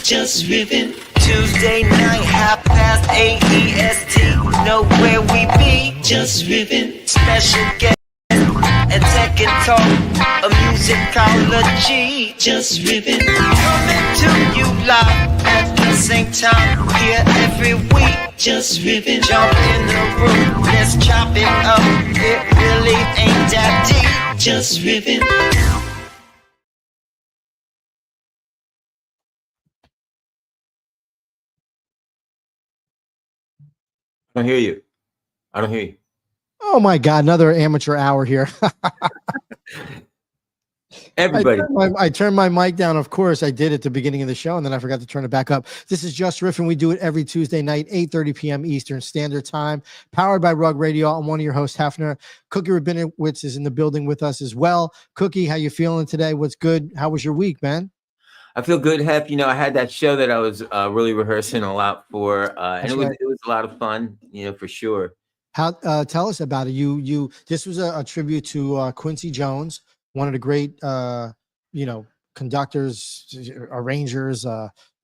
Jus Riffin. Tuesday night, 8:30 EST. Know where we be, Jus Riffin. Special guest and tech and talk, a musicology, Jus Riffin. Coming to you live at the same time, here every week, Jus Riffin. Jump in the room, let's chop it up. It really ain't that deep, Jus Riffin. I don't hear you. I don't hear you. Oh my God, another amateur hour here. Everybody. I turned my mic down. Of course, I did at the beginning of the show, and then I forgot to turn it back up. This is Jus Riffin. We do it every Tuesday night, 8:30 p.m. Eastern Standard Time, powered by Rug Radio. I'm one of your hosts, Hefner. Cookie Rabinowitz is in the building with us as well. Cookie, how you feeling today? What's good? How was your week, man? I feel good, Hef. You know, I had that show that I was really rehearsing a lot for, and it was a lot of fun, you know, for sure. How tell us about it. This was a tribute to Quincy Jones, one of the great conductors, arrangers,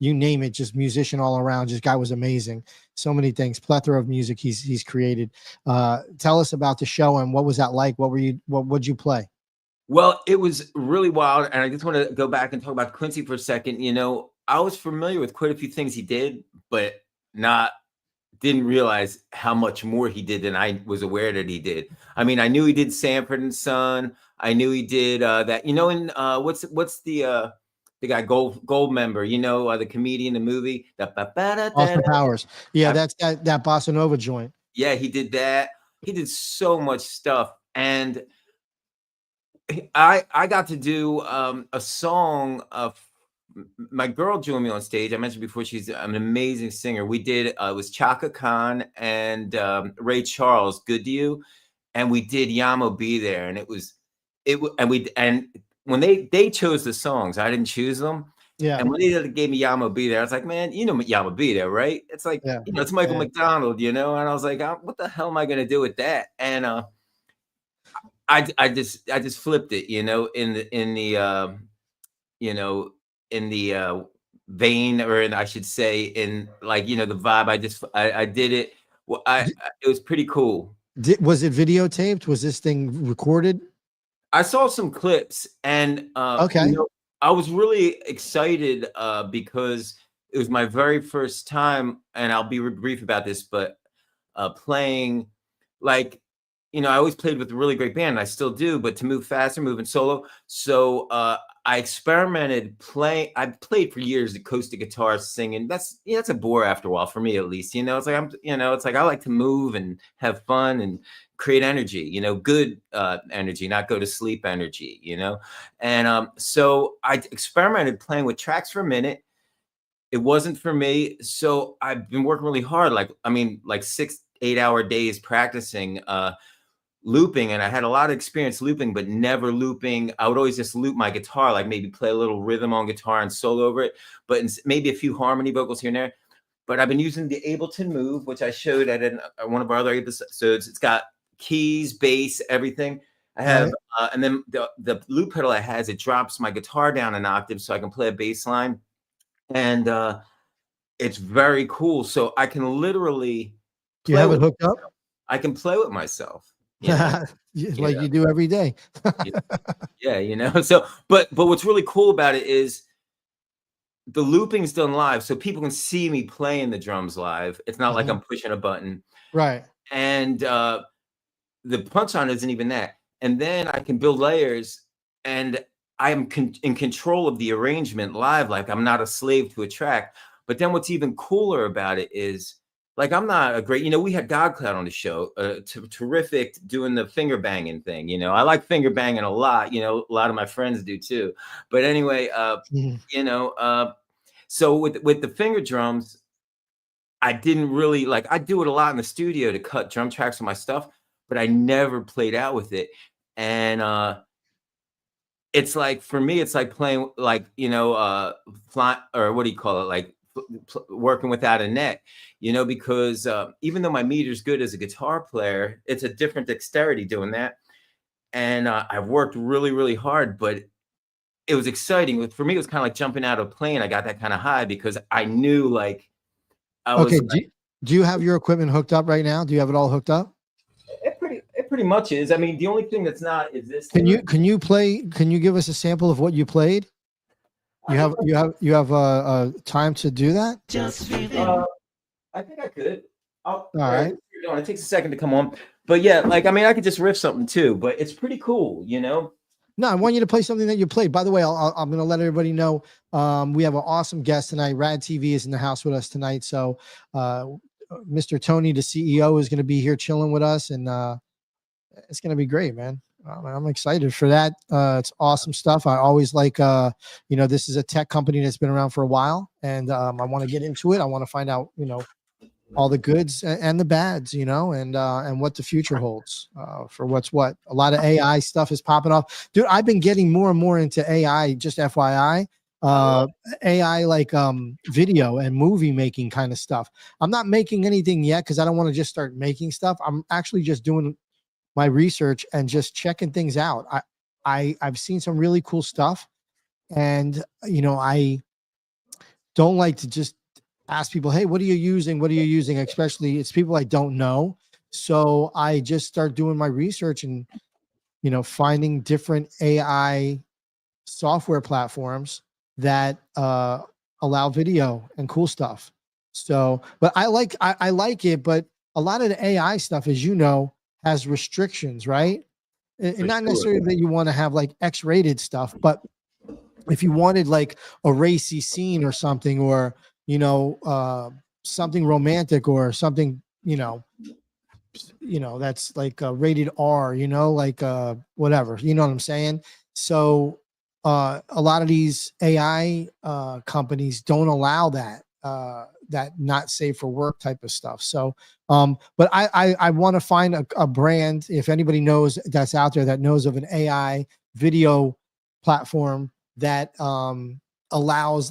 you name it, just musician all around. Just guy was amazing. So many things, plethora of music he's created. Tell us about the show and what was that like? What'd you play? Well, it was really wild, and I just want to go back and talk about Quincy for a second. You know, I was familiar with quite a few things he did, but didn't realize how much more he did than I was aware that he did. I mean, I knew he did Sanford and Son. I knew he did that. You know, in what's the guy Gold member? You know, the comedian, the movie, Austin Powers. Yeah, that's that Bossa Nova joint. Yeah, he did that. He did so much stuff, and I got to do a song of my girl joined me on stage. I mentioned before, she's an amazing singer. We did it was Chaka Khan and Ray Charles, Good to You, and we did Yamo Be There, and and when they chose the songs, I didn't choose them. Yeah. And when they gave me Yamo Be There, I was like, man, you know Yamo Be There, right? It's like, you know, it's Michael McDonald, you know. And I was like, what the hell am I gonna do with that? And I just flipped it, you know, in the vein, or I should say in, like, you know, the vibe. I did it. Well, it was pretty cool. Was it videotaped? Was this thing recorded? I saw some clips, and okay. You know, I was really excited because it was my very first time, and I'll be brief about this, but playing, like, you know, I always played with a really great band, and I still do, but to move faster, moving solo. So I experimented playing. I played for years acoustic guitar, singing. That's a bore after a while, for me at least. You know, it's like it's like I like to move and have fun and create energy. You know, good energy, not go to sleep energy. You know, and so I experimented playing with tracks for a minute. It wasn't for me, so I've been working really hard. Like 6-8 hour days practicing. Looping, and I had a lot of experience looping, but never looping. I would always just loop my guitar, like maybe play a little rhythm on guitar and solo over it, but maybe a few harmony vocals here and there. But I've been using the Ableton Move, which I showed at one of our other episodes. It's got keys, bass, everything. I have, and then the loop pedal I has, it drops my guitar down an octave so I can play a bass line, and it's very cool. So I can literally. You have it hooked up? I can play with myself. You know? You do every day. Yeah, you know. So, but what's really cool about it is the looping's done live, so people can see me playing the drums live. It's not like I'm pushing a button, right? And the punchline isn't even that. And then I can build layers, and I am in control of the arrangement live. Like, I'm not a slave to a track. But then what's even cooler about it is, like, I'm not a great, you know, we had GodCloud on the show, terrific doing the finger banging thing. You know, I like finger banging a lot. You know, a lot of my friends do too. But anyway, you know, so with the finger drums, I didn't really I do it a lot in the studio to cut drum tracks for my stuff, but I never played out with it. And it's like, for me, it's like playing, like, you know, fly, or what do you call it? Like working without a net, you know, because even though my meter's good as a guitar player, it's a different dexterity doing that. And I've worked really, really hard, but it was exciting. For me, it was kind of like jumping out of a plane. I got that kind of high because I knew like I was Okay. Do you have your equipment hooked up right now? Do you have it all hooked up? it pretty much is. I mean, the only thing that's not is this Can thing. you play? Can you give us a sample of what you played? You have time to do that? Just Riffin. I think I could. All right. It takes a second to come on, but yeah, like I mean, I could just riff something too. But it's pretty cool, you know. No, I want you to play something that you played. By the way, I'm going to let everybody know we have an awesome guest tonight. RadTV is in the house with us tonight. So Mr. Tony, the CEO, is going to be here chilling with us, and it's going to be great, man. I'm excited for that. It's awesome stuff. I always like, this is a tech company that's been around for a while, and I want to get into it. I want to find out, all the goods and the bads, and what the future holds for what's what. A lot of AI stuff is popping off, dude. I've been getting more and more into AI. Just FYI, AI like video and movie making kind of stuff. I'm not making anything yet because I don't want to just start making stuff. I'm actually just doing my research and just checking things out. I've seen some really cool stuff, and I don't like to just ask people, hey, what are you using? What are you using? Especially it's people I don't know. So I just start doing my research and, finding different AI software platforms that allow video and cool stuff. So, but I like it, but a lot of the AI stuff, as you know, has restrictions, right? And not necessarily that you want to have like X-rated stuff, but if you wanted like a racy scene or something, or something romantic or something, that's like rated R, like whatever, you know what I'm saying? So a lot of these AI companies don't allow that not safe for work type of stuff. So but I want to find a brand, if anybody knows that's out there that knows of an AI video platform that allows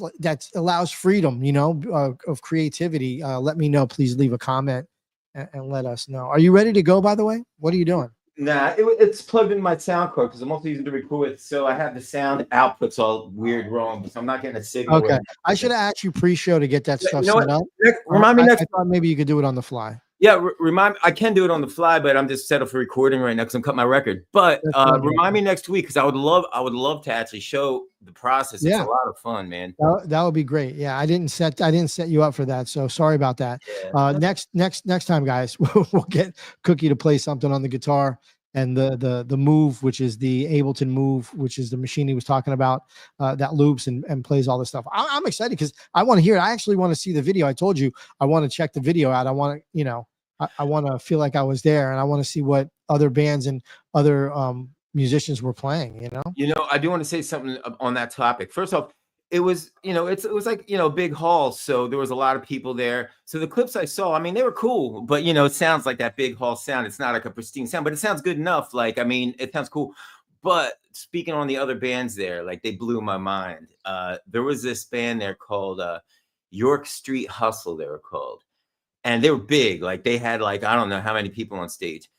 freedom, of creativity. Let me know. Please leave a comment and let us know. Are you ready to go, by the way? What are you doing? Nah, it's plugged in my sound card because I'm also using to record with. So I have the sound outputs all weird wrong, so I'm not getting a signal. Okay. I should have asked you pre-show to get that stuff set up. Remind me next. I thought maybe you could do it on the fly. Yeah, remind. I can do it on the fly, but I'm just set up for recording right now because I'm cutting my record. But remind me next week because I would love to actually show the process. It's a lot of fun, man. That would be great. Yeah, I didn't set you up for that, so sorry about that. Yeah. Next time, guys, we'll get Cookie to play something on the guitar, and the Move, which is the Ableton Move, which is the machine he was talking about, that loops and plays all this stuff. I'm excited because I want to hear it. I actually want to see the video. I told you I want to check the video out. I want to, I want to feel like I was there, and I want to see what other bands and other musicians were playing. I do want to say something on that topic. First off, it was it was like a big hall, so there was a lot of people there. So the clips I saw, I mean, they were cool, but it sounds like that big hall sound. It's not like a pristine sound, but it sounds good enough. Like, I mean, it sounds cool. But speaking on the other bands there, like, they blew my mind. There was this band there called York Street Hustle, they were called. And they were big. Like, they had like, I don't know how many people on stage.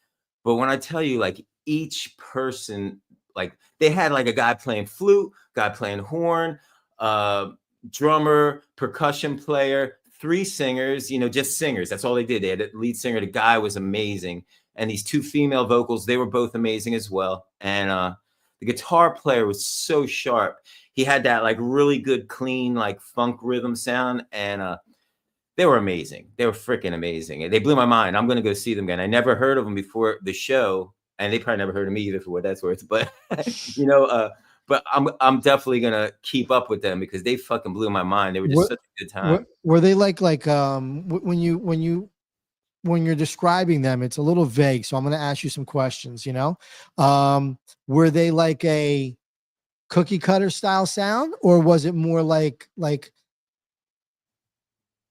But when I tell you, like, each person, like, they had like a guy playing flute, guy playing horn, drummer, percussion player, 3 singers, just singers. That's all they did. They had a lead singer. The guy was amazing. And these 2 female vocals, they were both amazing as well. And the guitar player was so sharp. He had that like really good, clean, like funk rhythm sound. And they were amazing. They were freaking amazing. And they blew my mind. I'm going to go see them again. I never heard of them before the show. And they probably never heard of me either, for what that's worth. But, but I'm definitely going to keep up with them because they fucking blew my mind. They were just such a good time. Were they like when you're describing them, it's a little vague. So I'm going to ask you some questions, were they like a cookie cutter style sound, or was it more like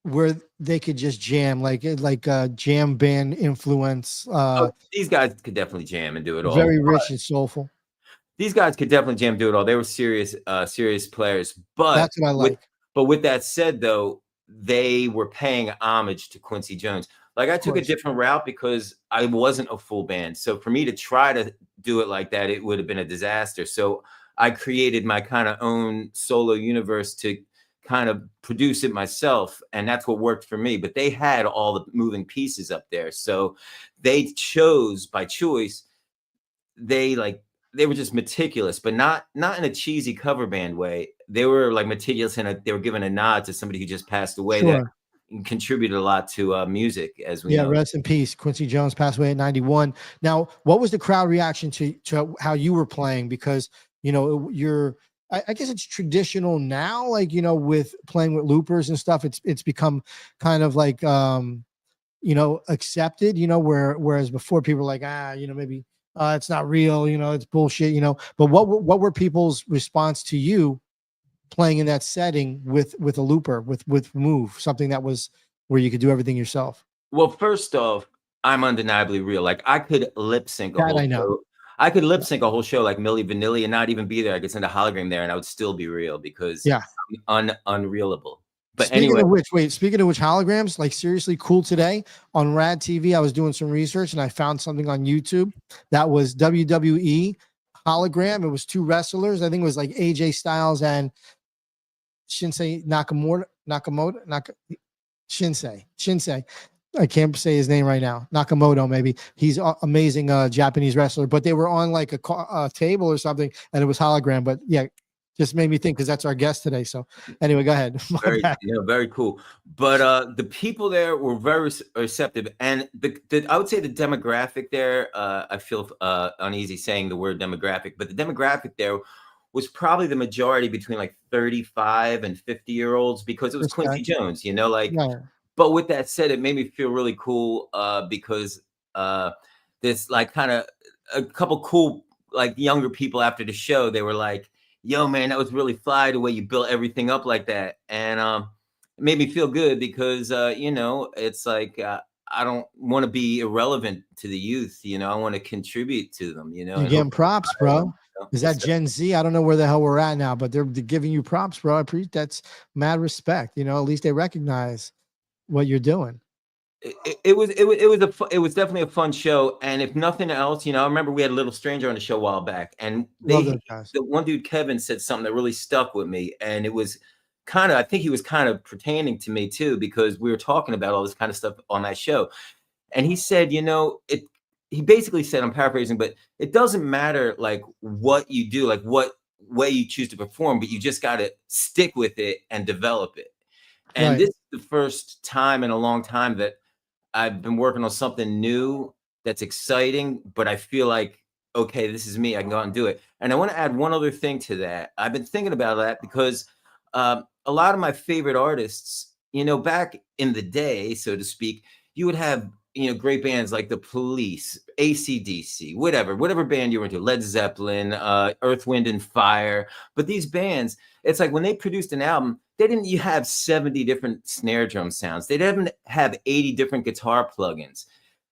where they could just jam, like a jam band influence? These guys could definitely jam and do it all. Very rich and soulful. These guys could definitely jam, do it all. They were serious players. But that's what I like. But with that said, though, they were paying homage to Quincy Jones. Like, I took a different route because I wasn't a full band. So for me to try to do it like that, it would have been a disaster. So I created my kind of own solo universe to kind of produce it myself, and that's what worked for me. But they had all the moving pieces up there, so they chose by choice. They they were just meticulous, but not in a cheesy cover band way. They were like meticulous, and they were giving a nod to somebody who just passed away that Sure. contributed a lot to music, as we Yeah, know. rest in peace. Quincy Jones passed away at 91. Now, what was the crowd reaction to how you were playing? Because, you're, I guess it's traditional now, like, with playing with loopers and stuff, it's become kind of like, accepted, whereas before people were like, maybe it's not real, it's bullshit, but what were people's response to you playing in that setting with a looper, with Move, something that was where you could do everything yourself? Well, first off, I'm undeniably real. Like I could lip sync a That whole I know. show. I could lip sync a whole show like Milli Vanilli and not even be there. I could send a hologram there and I would still be real because Yeah. I'm unrealable. But Speaking anyway, of which, holograms, like seriously cool today on RadTV. I was doing some research and I found something on YouTube that was WWE hologram. It was two wrestlers. I think it was like AJ Styles and Shinsei Shinsei. I can't say his name right now. Nakamoto, maybe. He's an amazing Japanese wrestler, but they were on like a table or something and it was hologram. But yeah, just made me think because that's our guest today. So anyway, go ahead. very cool. But the people there were very receptive, and I would say the demographic there. I feel uneasy saying the word demographic, but the demographic there was probably the majority between like 35 and 50-year-olds because it was Quincy Jones. Yeah. But with that said, it made me feel really cool because this like kind of a couple cool like younger people after the show, they were like, yo, man, that was really fly the way you built everything up like that. And it made me feel good because, it's like I don't want to be irrelevant to the youth. I want to contribute to them, You're getting props, bro. Is that Gen Z? I don't know where the hell we're at now, but they're giving you props, bro. I appreciate that's mad respect. At least they recognize what you're doing. It was definitely a fun show, and if nothing else, I remember we had a Little Stranger on the show a while back, and the one dude Kevin said something that really stuck with me, and it was I think he was kind of pertaining to me too because we were talking about all this kind of stuff on that show, and he said, he basically said, I'm paraphrasing, but it doesn't matter like what you do, like what way you choose to perform, but you just got to stick with it and develop it. And this is the first time in a long time that I've been working on something new that's exciting, but I feel like, okay, this is me. I can go out and do it. And I want to add one other thing to that. I've been thinking about that because a lot of my favorite artists, back in the day, so to speak, you would have, great bands like The Police, AC/DC, whatever band you were into, Led Zeppelin, Earth, Wind and Fire. But these bands, it's like when they produced an album, they didn't have 70 different snare drum sounds. They didn't have 80 different guitar plugins.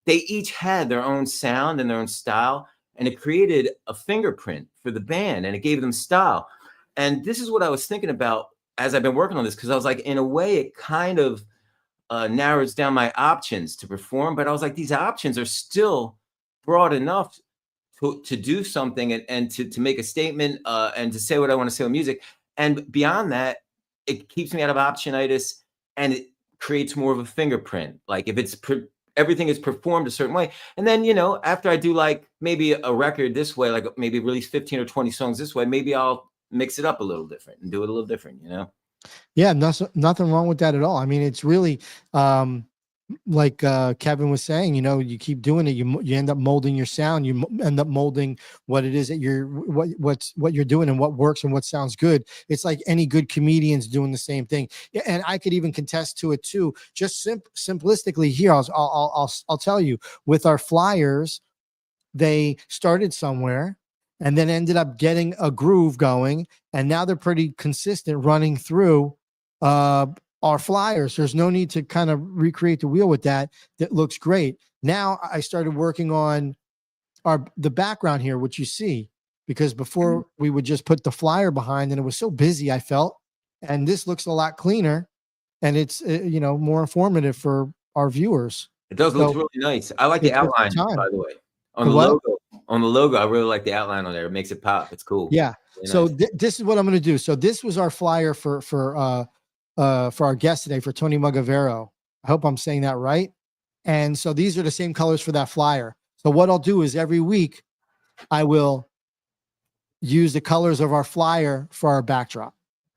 They each had their own sound and their own style, and it created a fingerprint for the band, and it gave them style. And this is what I was thinking about as I've been working on this, because I was like, in a way, it kind of narrows down my options to perform, but I was like, these options are still broad enough to do something and to make a statement and to say what I want to say with music. And beyond that, it keeps me out of optionitis and it creates more of a fingerprint. Like if it's everything is performed a certain way. And then, after I do like maybe a record this way, like maybe release 15 or 20 songs this way, maybe I'll mix it up a little different and do it a little different, Yeah, nothing wrong with that at all. I mean, it's really like Kevin was saying, you keep doing it, you end up molding your sound, you end up molding what it is that what you're doing and what works and what sounds good. It's like any good comedians doing the same thing. Yeah, and I could even contest to it too. Just simplistically here, I'll tell you, with our flyers, they started somewhere and then ended up getting a groove going, and now they're pretty consistent running through our flyers. There's no need to kind of recreate the wheel with that. That looks great. Now I started working on the background here, which you see, because before we would just put the flyer behind and it was so busy, I felt, and this looks a lot cleaner and it's more informative for our viewers. It does look really nice. I like the outline, by the way, on the logo. on the logo, I really like the outline on there. It makes it pop. It's cool. Yeah. Really So nice. this is what I'm going to do. So this was our flyer for our guest today, for Tony Mugavero. I hope I'm saying that right. And so these are the same colors for that flyer. So what I'll do is every week I will use the colors of our flyer for our backdrop.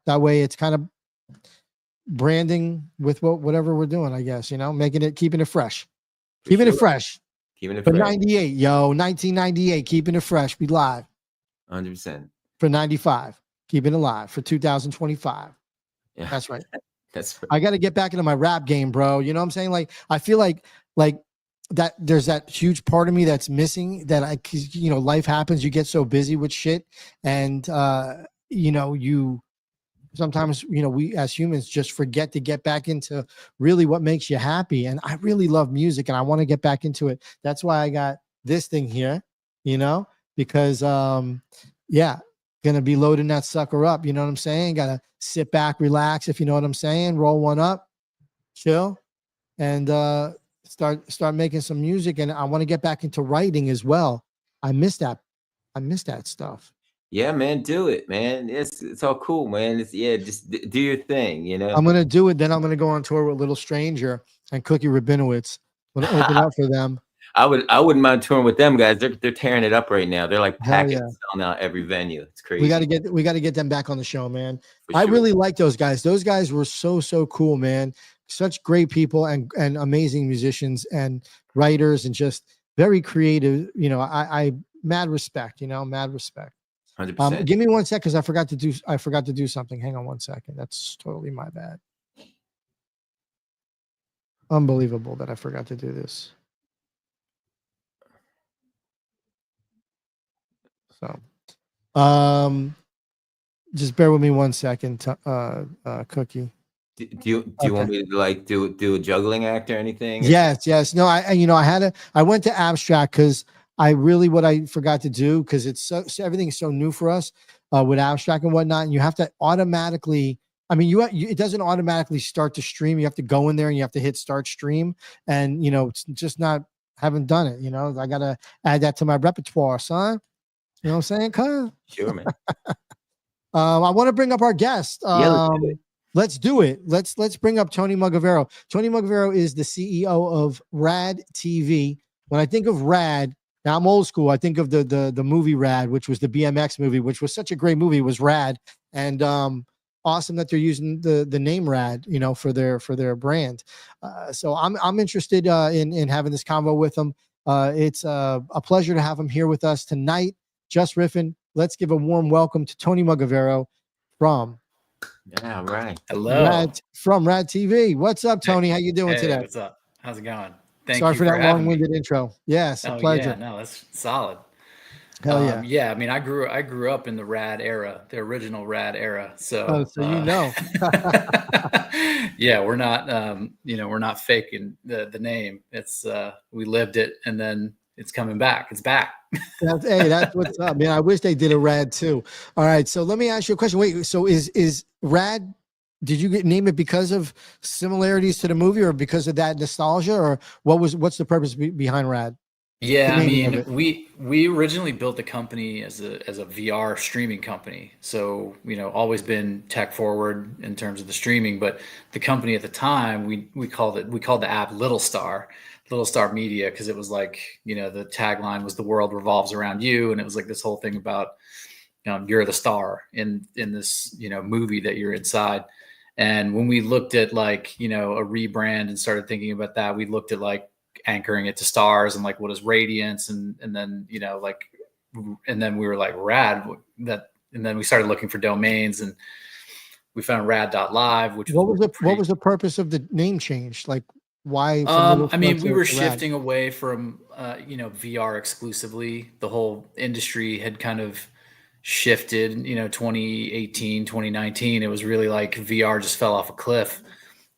That way it's kind of branding with whatever we're doing, I guess, you know, keeping it fresh. Keeping it fresh. Keeping it For fresh. 98, 1998, keeping it fresh. Be live. 100%. For 95, keeping it alive. For 2025. Yeah. That's right. That's right. I got to get back into my rap game, bro. You know what I'm saying? Like, I feel like that there's that huge part of me that's missing, that life happens. You get so busy with shit. And, you sometimes, we as humans just forget to get back into really what makes you happy. And I really love music and I want to get back into it. That's why I got this thing here, because, gonna be loading that sucker up. You know what I'm saying? Gotta sit back, relax, if you know what I'm saying. Roll one up, chill, and start making some music. And I want to get back into writing as well. I miss that stuff. Yeah, man, do it, man. It's all cool, man. Just do your thing, I'm gonna do it. Then I'm gonna go on tour with Little Stranger and Cookie Rabinowitz. I'm gonna open up for them. I wouldn't mind touring with them guys. They're tearing it up right now. They're like packing selling out every venue. It's crazy. We got to get them back on the show, man. For I sure. really like those guys. Those guys were so cool, man. Such great people and amazing musicians and writers and just very creative. I mad respect. Mad respect. 100%. Give me 1 sec, because I forgot to do something. Hang on 1 second. That's totally my bad. Unbelievable that I forgot to do this. So, just bear with me 1 second, Cookie. Do you want me to do a juggling act or anything? Yes. No, I went to abstract because what I forgot to do, because it's so everything's so new for us with abstract and whatnot, and you have to automatically. I mean, it doesn't automatically start to stream. You have to go in there and you have to hit start stream, and it's just not. Haven't done it. I gotta add that to my repertoire, son. You know what I'm saying? Cuz? Sure, man. I want to bring up our guest. Let's do it. Let's bring up Tony Mugavero. Tony Mugavero is the CEO of RadTV. When I think of Rad, now I'm old school. I think of the movie Rad, which was the BMX movie, which was such a great movie. It was Rad, and awesome that they're using the name Rad, for their brand. So I'm interested in having this convo with him. It's a pleasure to have him here with us tonight. Jus Riffin. Let's give a warm welcome to Tony Mugavero from Hello. From RadTV. What's up, Tony? How you doing today? What's up? How's it going? Sorry for that long-winded intro. Yes, a pleasure. Yeah, no, that's solid. Hell yeah. Yeah, I mean, I grew up in the Rad era, the original Rad era. So, yeah, we're not faking the name. It's we lived it, and then it's coming back. It's back. That's what's up, man. I wish they did a Rad too. All right, so let me ask you a question. Wait, so is Rad? Did you name it because of similarities to the movie, or because of that nostalgia, or what's the purpose behind Rad? Yeah, I mean, we originally built the company as a VR streaming company. So, always been tech forward in terms of the streaming, but the company at the time, we called the app Little Star Media, because it was like, the tagline was "The world revolves around you," and it was like this whole thing about you're the star in this movie that you're inside. And when we looked at a rebrand and started thinking about that, we looked at anchoring it to stars and what is radiance, and then and then we were like Rad, and then we started looking for domains, and we found rad.live, which what was the purpose of the name change? Why? I mean, we were shifting away from VR exclusively. The whole industry had kind of shifted, 2018, 2019. It was really VR just fell off a cliff.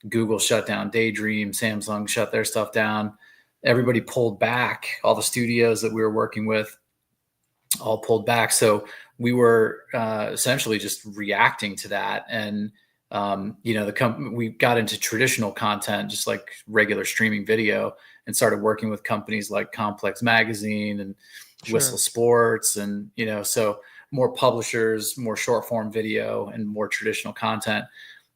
Google shut down Daydream, Samsung shut their stuff down. Everybody pulled back. All the studios that we were working with all pulled back. So we were essentially just reacting to that. And we got into traditional content, just like regular streaming video, and started working with companies like Complex Magazine and Whistle Sports, and so more publishers, more short form video, and more traditional content.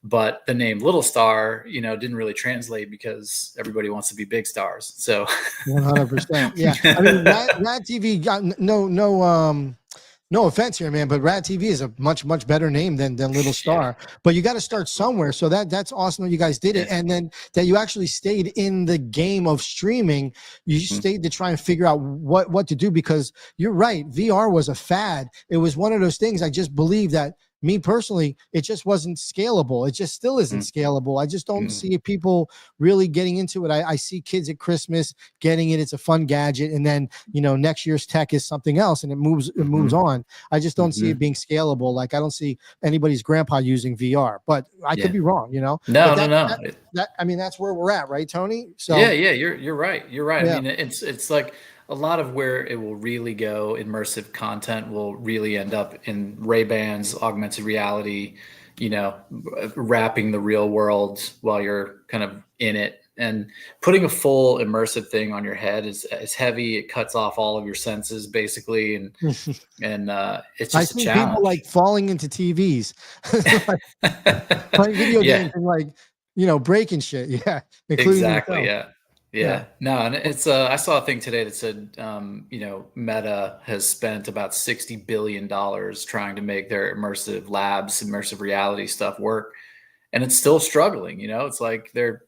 But the name Little Star, didn't really translate because everybody wants to be big stars. So 100%. Yeah. I mean, RadTV got no offense here, man, but RadTV is a much, much better name than Little Star. But you got to start somewhere. So that's awesome that you guys did it. And then that you actually stayed in the game of streaming. You stayed to try and figure out what to do, because you're right. VR was a fad. It was one of those things. I just believe that, me personally, it just wasn't scalable. It just still isn't scalable. I just don't see people really getting into it. I see kids at Christmas getting it. It's a fun gadget. And then, next year's tech is something else, and it moves on. I just don't see it being scalable. Like, I don't see anybody's grandpa using VR, but I could be wrong, No. I mean, that's where we're at, right, Tony? So yeah, you're right. You're right. Yeah. I mean, it's like a lot of where it will really go, immersive content will really end up in Ray-Bans, augmented reality, wrapping the real world while you're kind of in it, and putting a full immersive thing on your head is heavy. It cuts off all of your senses basically. And it's just a challenge. People like falling into TVs, playing video games and like, breaking shit. Yeah. Exactly. Yeah. No, and it's I saw a thing today that said Meta has spent about $60 billion trying to make their immersive labs, immersive reality stuff work, and it's still struggling. It's like they're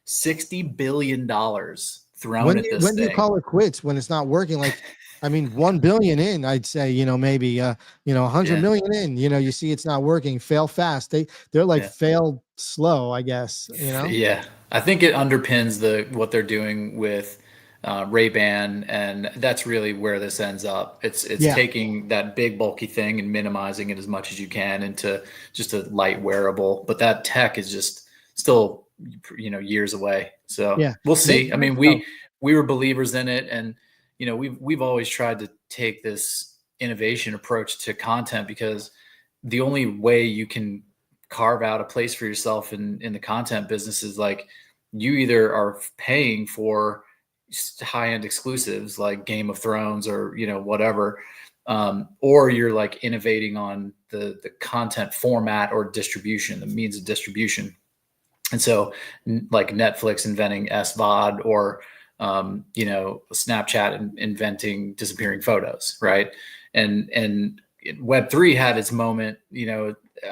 $60 billion thrown at this when thing. do you call it quits when it's not working? Like, I mean, 1 billion in, I'd say, maybe 100 million in, you see it's not working, fail fast. They're like fail slow, I guess, Yeah. I think it underpins what they're doing with Ray-Ban, and that's really where this ends up. It's taking that big bulky thing and minimizing it as much as you can into just a light wearable, but that tech is just still years away. So we'll see. I mean, we were believers in it, and we've always tried to take this innovation approach to content, because the only way you can carve out a place for yourself in the content business is like, you either are paying for high-end exclusives like Game of Thrones or whatever, or you're like innovating on the content format or distribution, the means of distribution. And so like Netflix inventing SVOD, or Snapchat inventing disappearing photos, right? And Web3 had its moment.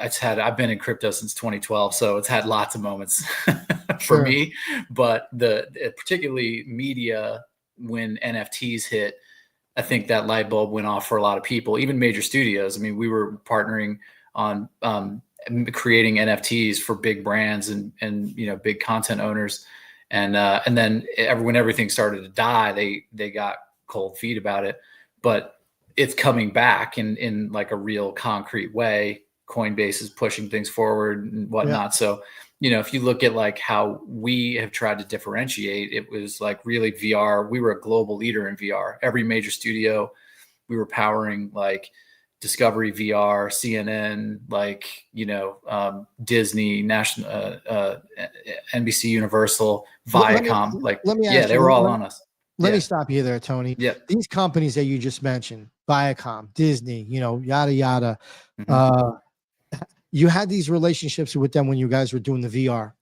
I've been in crypto since 2012, so it's had lots of moments for me. But particularly media, when NFTs hit, I think that light bulb went off for a lot of people, even major studios. I mean, we were partnering on creating NFTs for big brands and big content owners, and then when everything started to die, they got cold feet about it. But it's coming back in like a real concrete way. Coinbase is pushing things forward and whatnot. So, if you look at like how we have tried to differentiate, it was like really VR. We were a global leader in VR. Every major studio, we were powering like Discovery VR, CNN, like, Disney, National, NBC Universal, Viacom. They were all on us. Let me stop you there, Tony. Yeah. These companies that you just mentioned, Viacom, Disney, yada, yada. You had these relationships with them when you guys were doing the VR.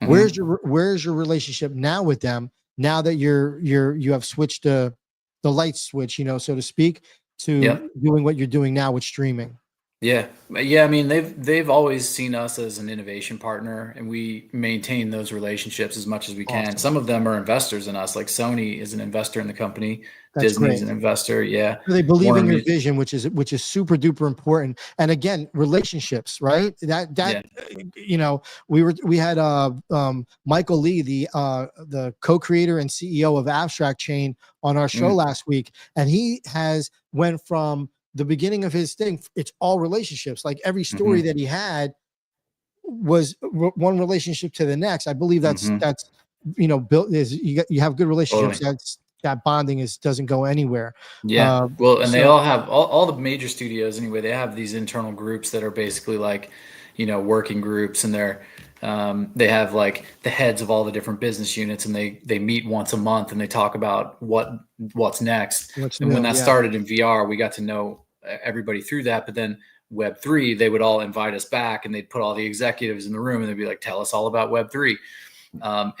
Where's your relationship now with them? Now that you have switched the light switch, so to speak, to doing what you're doing now with streaming. Yeah. I mean, they've always seen us as an innovation partner, and we maintain those relationships as much as we can. Awesome. Some of them are investors in us, like Sony is an investor in the company. Disney is an investor. Yeah. They believe in your vision, which is super duper important. And again, relationships, right? We had Michael Lee, the co-creator and CEO of Abstract Chain, on our show last week, and he went from the beginning of his thing, it's all relationships. Like every story that he had was one relationship to the next. I believe that's built is you have good relationships. Totally. That bonding doesn't go anywhere. Yeah. They all have all the major studios anyway. They have these internal groups that are basically like, working groups, and they have like the heads of all the different business units, and they meet once a month and they talk about what's next. And when that started in VR, we got to know everybody through that. But then Web3, they would all invite us back, and they'd put all the executives in the room and they'd be like, tell us all about Web3.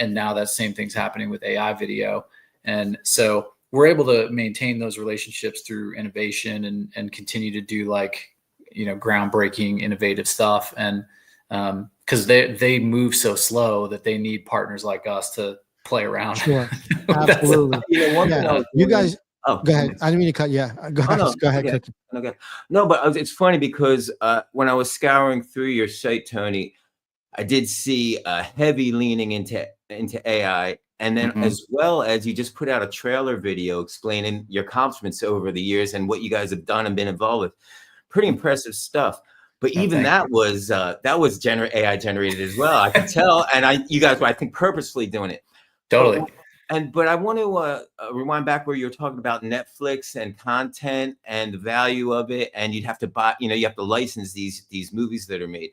And now that same thing's happening with AI video. And so we're able to maintain those relationships through innovation and continue to do like, groundbreaking, innovative stuff. And because they move so slow that they need partners like us to play around. Sure. Absolutely. You guys, oh, go ahead. I didn't mean to cut. Yeah. Go ahead. Okay. No, but it's funny because when I was scouring through your site, Tony, I did see a heavy leaning into AI. And then as well as you just put out a trailer video explaining your accomplishments over the years and what you guys have done and been involved with. Pretty impressive stuff. But even that was AI generated as well. I could tell. And you guys were, I think, purposefully doing it. Totally. But I want to rewind back where you were talking about Netflix and content and the value of it. And you'd have to buy, you have to license these movies that are made.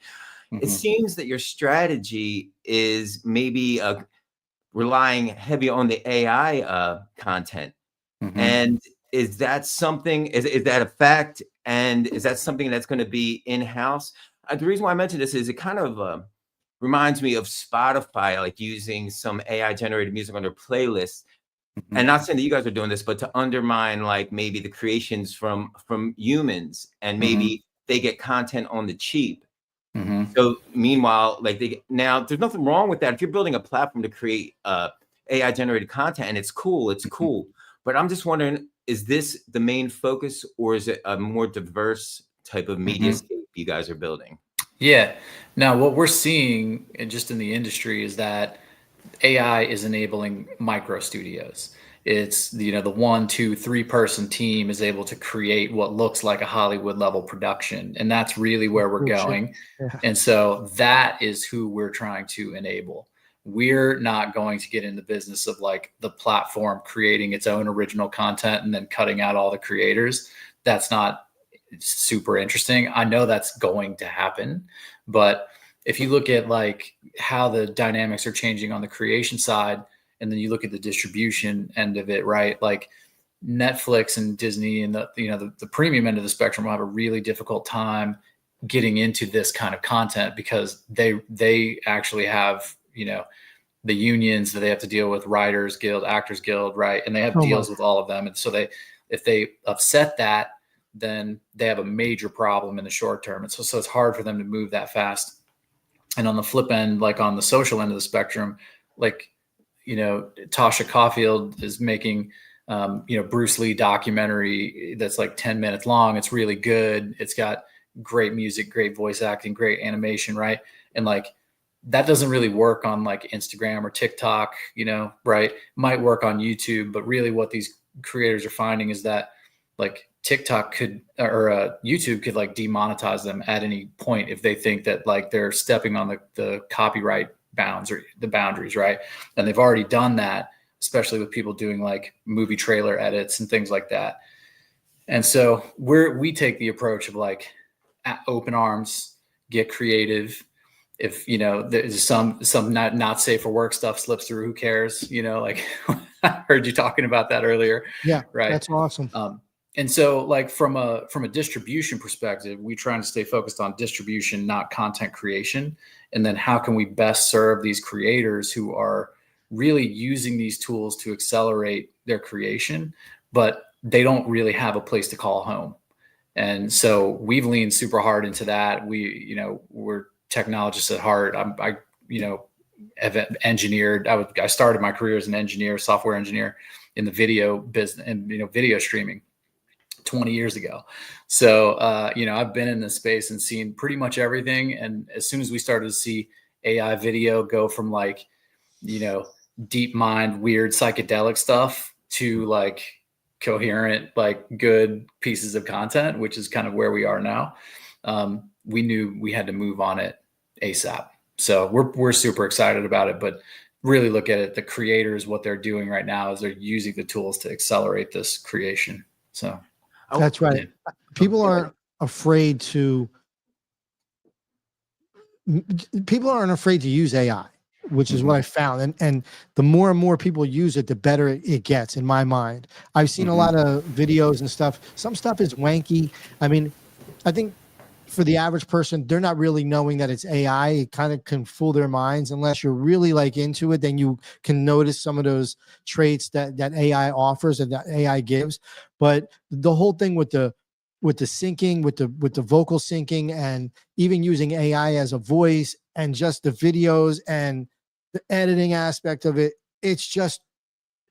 It seems that your strategy is maybe relying heavy on the AI content. And is that something, is that a fact? And is that something that's going to be in-house? The reason why I mentioned this is it kind of reminds me of Spotify, like using some AI generated music on their playlists. And not saying that you guys are doing this, but to undermine like maybe the creations from humans, and maybe they get content on the cheap. So meanwhile, like now there's nothing wrong with that. If you're building a platform to create AI generated content and it's cool. But I'm just wondering, is this the main focus, or is it a more diverse type of media scape you guys are building? Yeah. Now, what we're seeing just in the industry is that AI is enabling micro studios. It's, the 1, 2, 3 person team is able to create what looks like a Hollywood level production. And that's really where we're going. Yeah. And so that is who we're trying to enable. We're not going to get in the business of like the platform creating its own original content and then cutting out all the creators. That's not super interesting. I know that's going to happen, but if you look at like how the dynamics are changing on the creation side, and then you look at the distribution end of it, right? Like Netflix and Disney and the premium end of the spectrum will have a really difficult time getting into this kind of content because they actually have, the unions that they have to deal with, Writers Guild, Actors Guild, right? And they have deals with all of them. And so if they upset that, then they have a major problem in the short term. And so it's hard for them to move that fast. And on the flip end, like on the social end of the spectrum, like, Tasha Caulfield is making, Bruce Lee documentary that's like 10 minutes long. It's really good. It's got great music, great voice acting, great animation, right? And like, that doesn't really work on like Instagram or TikTok, right? Might work on YouTube, but really what these creators are finding is that like TikTok could, or YouTube could like demonetize them at any point if they think that like they're stepping on the copyright bounds or the boundaries, right? And they've already done that, especially with people doing like movie trailer edits and things like that. And so we take the approach of like open arms, get creative. If there's some not safe for work stuff slips through, who cares? Like I heard you talking about that earlier. Yeah, right. That's awesome. And so like from a distribution perspective, we try to stay focused on distribution, not content creation. And then how can we best serve these creators who are really using these tools to accelerate their creation, but they don't really have a place to call home. And so we've leaned super hard into that. We're technologists at heart. I have engineered. I started my career as an engineer, software engineer in the video business and video streaming 20 years ago. So, I've been in this space and seen pretty much everything. And as soon as we started to see AI video go from like, deep mind, weird psychedelic stuff to like coherent, like good pieces of content, which is kind of where we are now. We knew we had to move on it ASAP. So we're super excited about it, but really look at it. The creators, what they're doing right now is they're using the tools to accelerate this creation. So that's right. People aren't afraid to people aren't afraid to use AI, which is what I found. And the more and more people use it, the better it gets in my mind. I've seen a lot of videos and stuff. Some stuff is wanky. I mean, I think for the average person, they're not really knowing that it's AI. It kind of can fool their minds unless you're really like into it. Then you can notice some of those traits that AI offers and that AI gives. But the whole thing with the syncing, with the vocal syncing, and even using AI as a voice, and just the videos and the editing aspect of it,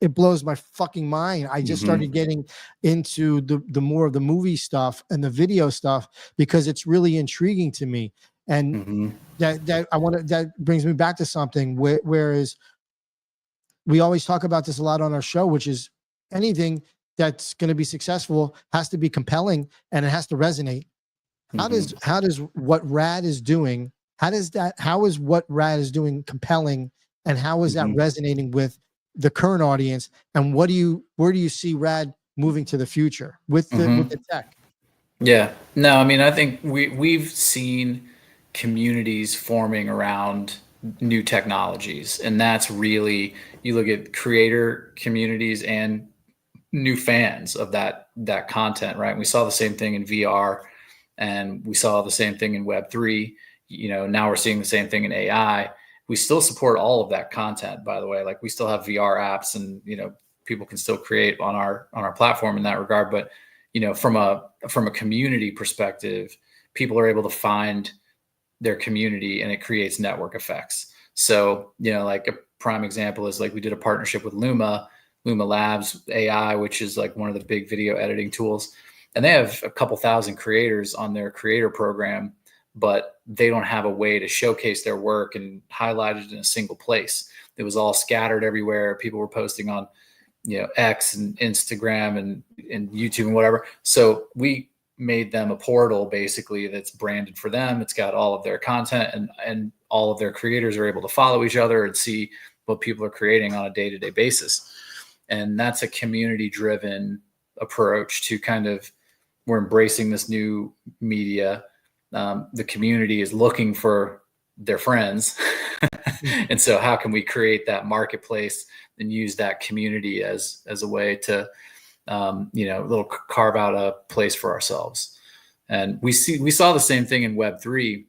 it blows my fucking mind. I just started getting into the more of the movie stuff and the video stuff because it's really intriguing to me. And that brings me back to something whereas we always talk about this a lot on our show, which is anything that's going to be successful has to be compelling and it has to resonate. How does what Rad is doing, how is what Rad is doing compelling, and how is that resonating with the current audience, and where do you see Rad moving to the future with the tech? Yeah, no, I mean, I think we've seen communities forming around new technologies, and that's really, you look at creator communities and new fans of that content, right? And we saw the same thing in VR, and we saw the same thing in Web3. Now we're seeing the same thing in AI. We still support all of that content, by the way. Like, we still have VR apps, and people can still create on our platform in that regard. But from a community perspective, people are able to find their community, and it creates network effects. So like a prime example is, like, we did a partnership with Luma Labs AI, which is like one of the big video editing tools, and they have a couple thousand creators on their creator program, but they don't have a way to showcase their work and highlight it in a single place. It was all scattered everywhere. People were posting on, X and Instagram and YouTube and whatever. So we made them a portal basically that's branded for them. It's got all of their content, and all of their creators are able to follow each other and see what people are creating on a day-to-day basis. And that's a community-driven approach to we're embracing this new media. The community is looking for their friends. And so how can we create that marketplace and use that community as a way to, little carve out a place for ourselves? And we saw the same thing in Web3.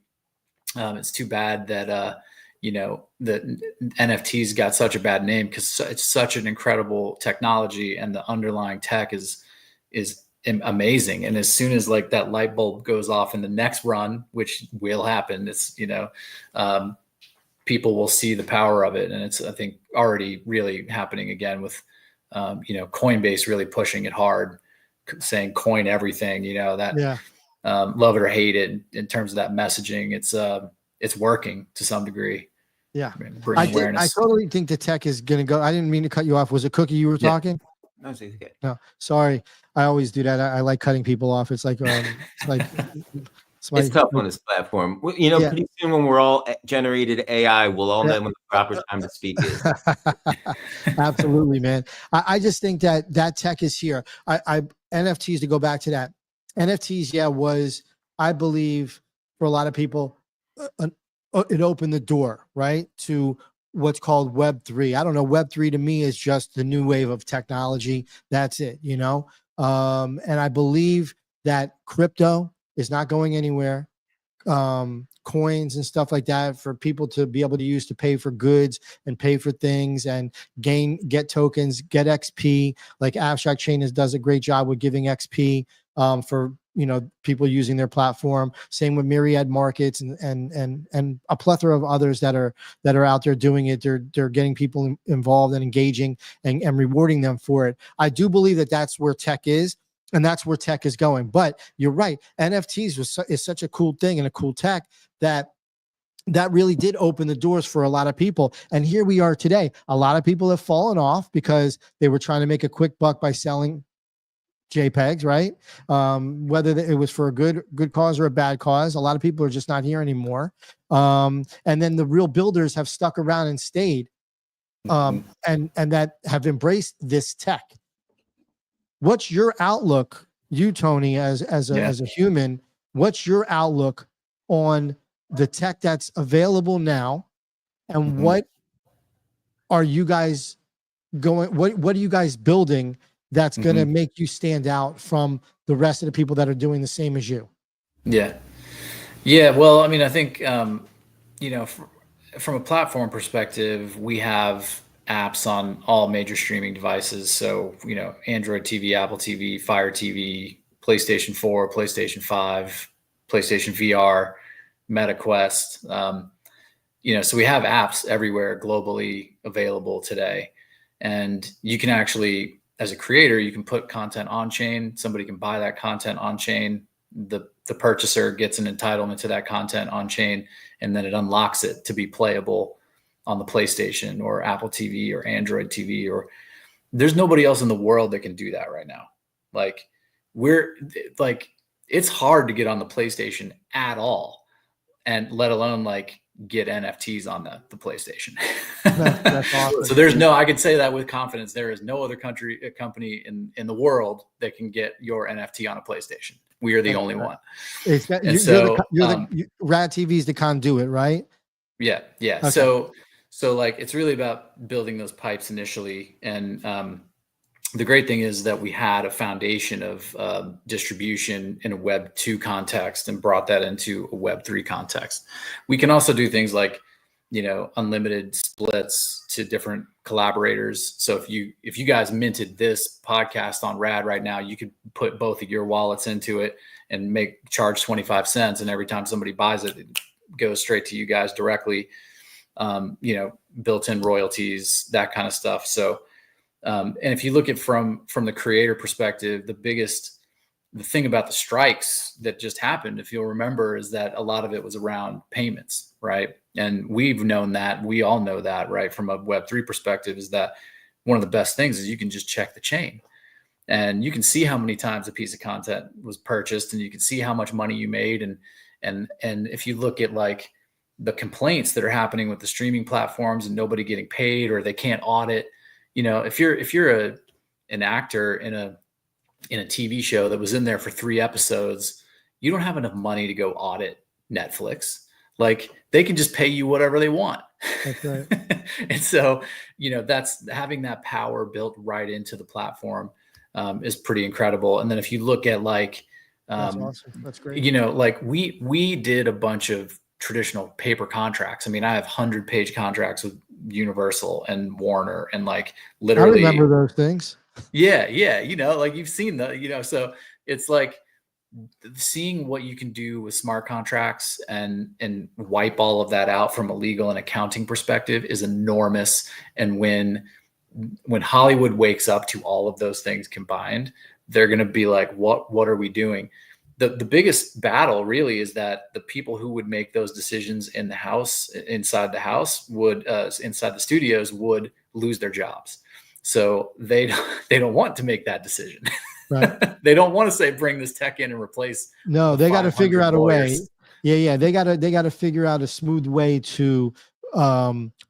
It's too bad that, the NFTs got such a bad name, because it's such an incredible technology, and the underlying tech is amazing. And as soon as like that light bulb goes off in the next run, which will happen, it's people will see the power of it. And it's, I think, already really happening again with Coinbase really pushing it hard, saying coin everything, love it or hate it in terms of that messaging. It's working to some degree. Yeah, I totally think the tech is going to go. I didn't mean to cut you off. Was it Cookie you were talking? No, it's okay. No, sorry. I always do that. I like cutting people off. It's like, it's tough on this platform. Pretty soon, when we're all generated AI, we'll all know when the proper time to speak is. Absolutely, man. I just think that tech is here. NFTs, to go back to that, NFTs, was, I believe, for a lot of people, it opened the door, right, to what's called Web3. I don't know. Web3 to me is just the new wave of technology. That's it, and I believe that crypto is not going anywhere. Coins and stuff like that for people to be able to use to pay for goods and pay for things and get tokens, get XP. Like Abstract Chain does a great job with giving XP for people using their platform. Same with Myriad Markets and a plethora of others that are out there doing it. They're getting people involved and engaging and rewarding them for it. I do believe that that's where tech is, and that's where tech is going. But you're right, NFTs is such a cool thing and a cool tech that really did open the doors for a lot of people. And here we are today. A lot of people have fallen off because they were trying to make a quick buck by selling JPEGs, right? Whether it was for a good cause or a bad cause, a lot of people are just not here anymore. And then the real builders have stuck around and stayed, and that have embraced this tech. What's your outlook, you Tony, as a human? What's your outlook on the tech that's available now, and Mhm. what are you guys what are you guys building that's going to Mhm. make you stand out from the rest of the people that are doing the same as you? Yeah. Yeah. Well, I mean, I think, from a platform perspective, we have apps on all major streaming devices. So, Android TV, Apple TV, Fire TV, PlayStation 4, PlayStation 5, PlayStation VR, Meta Quest. So we have apps everywhere globally available today. And you can actually, as a creator, you can put content on chain. Somebody can buy that content on chain. The purchaser gets an entitlement to that content on chain, and then it unlocks it to be playable on the PlayStation or Apple TV or Android TV. Or there's nobody else in the world that can do that right now. Like we're like, it's hard to get on the PlayStation at all, and let alone like get NFTs on the PlayStation. That's awesome. So I can say that with confidence. There is no other company in the world that can get your NFT on a PlayStation. We are the only one. It's that And RadTV is the conduit, right? Yeah. Okay. So like, it's really about building those pipes initially. And the great thing is that we had a foundation of distribution in a Web 2 context and brought that into a Web 3 context. We can also do things like, unlimited splits to different collaborators. So if you guys minted this podcast on Rad right now, you could put both of your wallets into it and charge 25 cents. And every time somebody buys it, it goes straight to you guys directly. Built-in royalties, that kind of stuff. So, and if you look at from the creator perspective, the thing about the strikes that just happened, if you'll remember, is that a lot of it was around payments, right? And we've known that, we all know that, right? From a Web3 perspective, is that one of the best things is you can just check the chain and you can see how many times a piece of content was purchased, and you can see how much money you made. And if you look at like the complaints that are happening with the streaming platforms and nobody getting paid, or they can't audit, if you're an actor in a TV show that was in there for 3 episodes, you don't have enough money to go audit Netflix. Like, they can just pay you whatever they want. That's right. And so, that's having that power built right into the platform is pretty incredible. And then if you look at like, that's awesome. That's great. Like we did a bunch of traditional paper contracts. I mean, I have 100-page contracts with Universal and Warner, and like literally, I remember those things. Yeah. Like you've seen so it's like seeing what you can do with smart contracts and wipe all of that out from a legal and accounting perspective is enormous. And when Hollywood wakes up to all of those things combined, they're going to be like, what are we doing? The biggest battle really is that the people who would make those decisions in the house, inside the house, would inside the studios, would lose their jobs. So they don't want to make that decision. Right. They don't want to say, bring this tech in and replace. No, they got to figure out lawyers. A way. Yeah. They got to figure out a smooth way to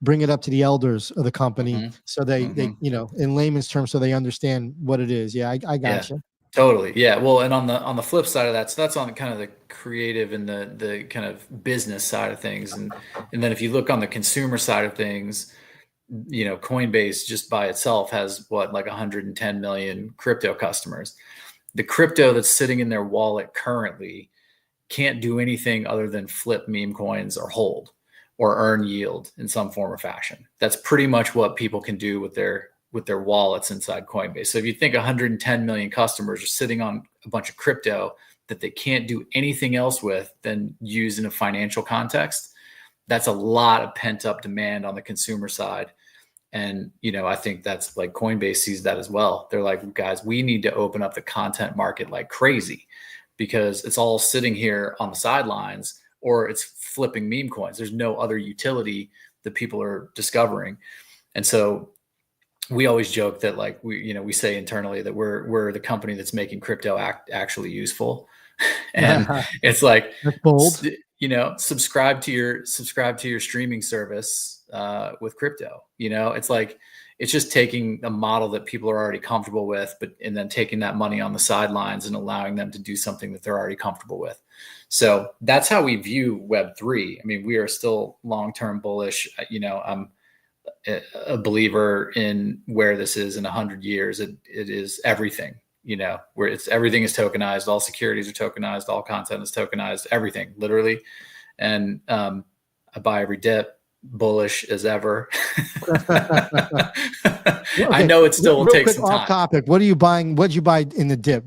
bring it up to the elders of the company. Mm-hmm. So they, in layman's terms, so they understand what it is. Yeah. I got you. Totally. Yeah. Well, and on the flip side of that, so that's on kind of the creative and the kind of business side of things. And then if you look on the consumer side of things, Coinbase just by itself has like 110 million crypto customers. The crypto that's sitting in their wallet currently can't do anything other than flip meme coins or hold or earn yield in some form or fashion. That's pretty much what people can do with their wallets inside Coinbase. So if you think 110 million customers are sitting on a bunch of crypto that they can't do anything else with than use in a financial context, that's a lot of pent up demand on the consumer side. And, I think that's like Coinbase sees that as well. They're like, guys, we need to open up the content market like crazy, because it's all sitting here on the sidelines, or it's flipping meme coins. There's no other utility that people are discovering. And so we always joke that like we say internally that we're the company that's making crypto actually useful. And it's like, that's bold. Subscribe to your streaming service with crypto. You know, it's like, it's just taking a model that people are already comfortable with, and then taking that money on the sidelines and allowing them to do something that they're already comfortable with. So that's how we view Web3. I mean, we are still long-term bullish. You know, I'm a believer in where this is in 100 years. It is everything, you know, where everything is tokenized, all securities are tokenized, all content is tokenized, everything literally. And I buy every dip, bullish as ever. Okay. I know it still will Real take quick, some off time. topic. What are you buying? What'd you buy in the dip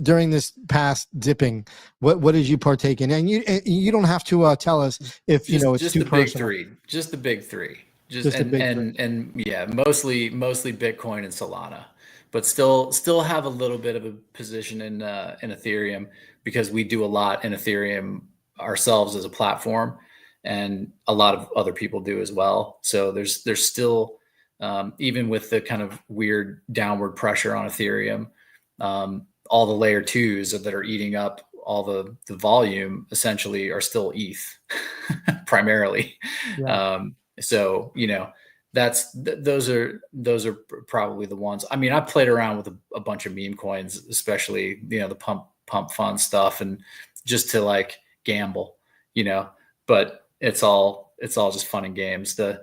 during this past dipping? What did you partake in? And you don't have to tell us if you know it's just too the big personal. three. Just the big three. Just the big three. And yeah, mostly Bitcoin and Solana, but still have a little bit of a position in Ethereum, because we do a lot in Ethereum ourselves as a platform, and a lot of other people do as well. So there's still, even with the kind of weird downward pressure on Ethereum, all the layer twos that are eating up all the volume essentially are still ETH primarily. Yeah. So, you know, those are probably the ones. I mean, I played around with a bunch of meme coins, especially, you know, the pump fund stuff, and just to like gamble, you know, but it's all just fun and games. The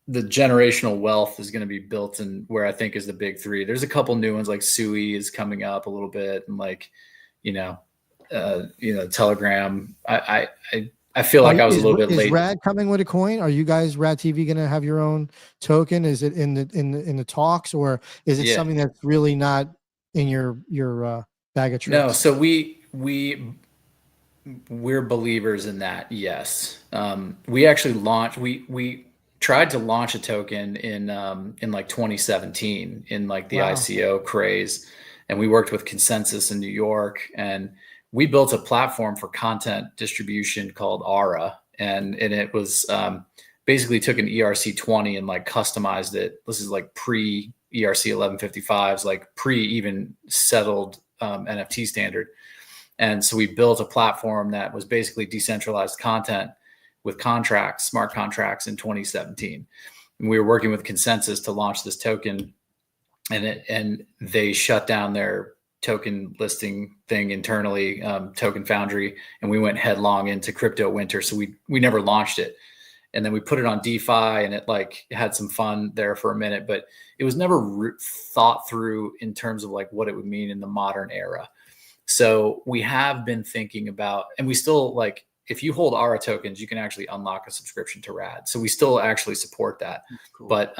generational wealth is going to be built in where I think is the big three. There's a couple new ones, like Sui is coming up a little bit, and like, you know, Telegram. I feel like I was a little bit late. Is Rad coming with a coin? Are you guys RadTV going to have your own token? Is it in the talks, or is it something that's really not in your bag of tricks? No, so we're believers in that. Yes. We actually launched, we tried to launch a token in like 2017 in like the ICO craze. And we worked with Consensus in New York, and we built a platform for content distribution called Aura. And it was basically took an ERC20 and like customized it. This is like pre ERC 1155s, like pre even settled NFT standard. And so we built a platform that was basically decentralized content with contracts, smart contracts, in 2017. And we were working with Consensus to launch this token, and they shut down their token listing thing internally, Token Foundry, and we went headlong into crypto winter. So we never launched it. And then we put it on DeFi, and it like had some fun there for a minute, but it was never thought through in terms of like what it would mean in the modern era. So we have been thinking about, and we still like, if you hold Aura tokens, you can actually unlock a subscription to Rad. So we still actually support that. Cool. But,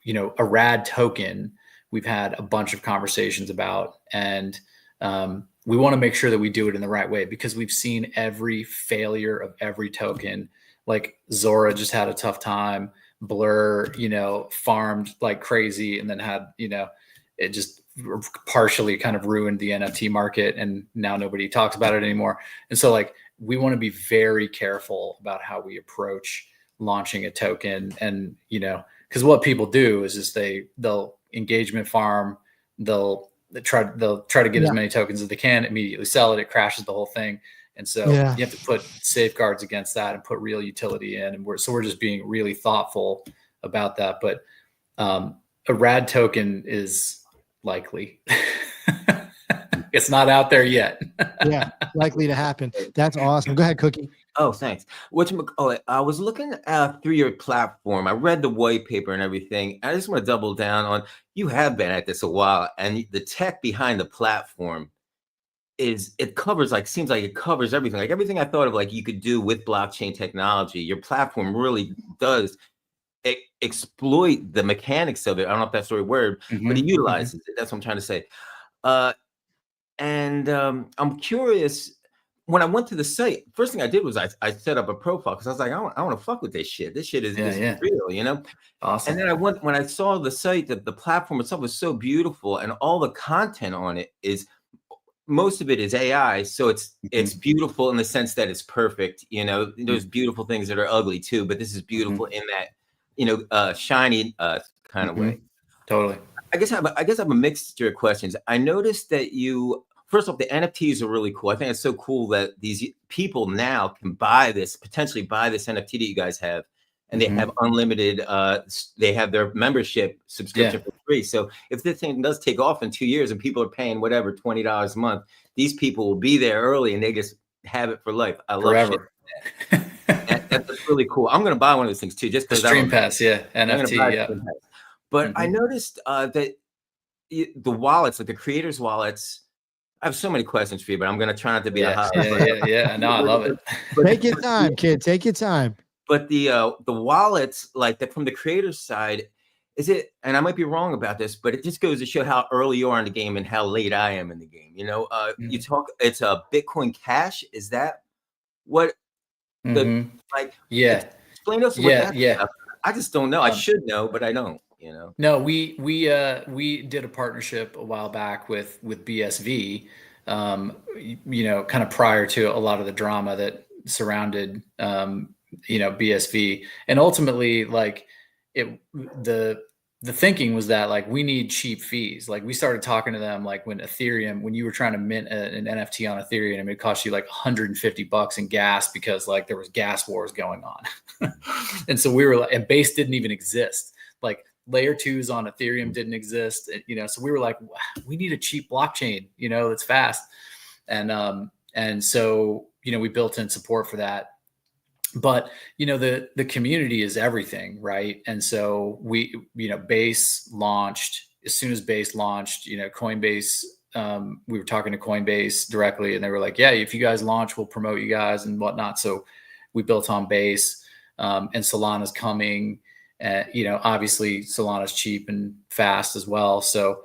you know, a Rad token, we've had a bunch of conversations about, and we want to make sure that we do it in the right way, because we've seen every failure of every token. Like Zora just had a tough time. Blur, you know, farmed like crazy, and then had, you know, it just partially kind of ruined the NFT market, and now nobody talks about it anymore. And so like, we want to be very careful about how we approach launching a token. And, you know, because what people do is just they'll engagement farm, they'll try to get as many tokens as they can, immediately sell it, it crashes the whole thing. And so you have to put safeguards against that and put real utility in. And we're just being really thoughtful about that. But a Rad token is likely. It's not out there yet. Yeah, likely to happen. That's awesome. Go ahead, Cookie. Oh, thanks. I was looking through your platform. I read the white paper and everything. I just want to double down on, you have been at this a while, and the tech behind the platform seems like it covers everything. Like everything I thought of like you could do with blockchain technology, your platform really does exploit the mechanics of it. I don't know if that's the right word, but it utilizes it. That's what I'm trying to say. And I'm curious, when I went to the site, first thing I did was I set up a profile, because I was like, I want to fuck with this shit. This shit is real, you know? Awesome. And then when I saw the site, that the platform itself was so beautiful, and all the content on it is, most of it is AI. So it's beautiful in the sense that it's perfect. You know, there's beautiful things that are ugly too, but this is beautiful in that, you know, shiny kind of way. Totally. I guess I have a mixture of questions. I noticed that first off, the NFTs are really cool. I think it's so cool that these people now can potentially buy this NFT that you guys have and they have unlimited, they have their membership subscription for free. So if this thing does take off in 2 years and people are paying whatever, $20 a month, these people will be there early and they just have it for life. I love Forever. shit. That's really cool. I'm going to buy one of those things too, just The because Stream Pass, NFT, yeah. But I noticed that the wallets, like the creators' wallets, I have so many questions for you, but I'm going to try not to be a hot. Yeah. No, I love it. Take your time, kid. Take your time. But the wallets, like that from the creator's side, is it? And I might be wrong about this, but it just goes to show how early you are in the game and how late I am in the game. You know, you talk. It's a Bitcoin Cash. Is that what the like? Yeah. Explain to us. What that I just don't know. I should know, but I don't. You know. No, we did a partnership a while back with BSV. You know, kind of prior to a lot of the drama that surrounded BSV, and ultimately, like the thinking was that like we need cheap fees. Like we started talking to them like when you were trying to mint an NFT on Ethereum, it cost you like $150 in gas because like there was gas wars going on. And so we were like, and Base didn't even exist. Like layer 2s on Ethereum didn't exist, you know, so we were like, we need a cheap blockchain, you know, that's fast. And so, you know, we built in support for that. But, you know, the community is everything, right? And so we, you know, Base launched, as soon as Base launched, you know, Coinbase, we were talking to Coinbase directly and they were like, yeah, if you guys launch, we'll promote you guys and whatnot. So we built on Base, and Solana's coming. You know, obviously Solana's cheap and fast as well. So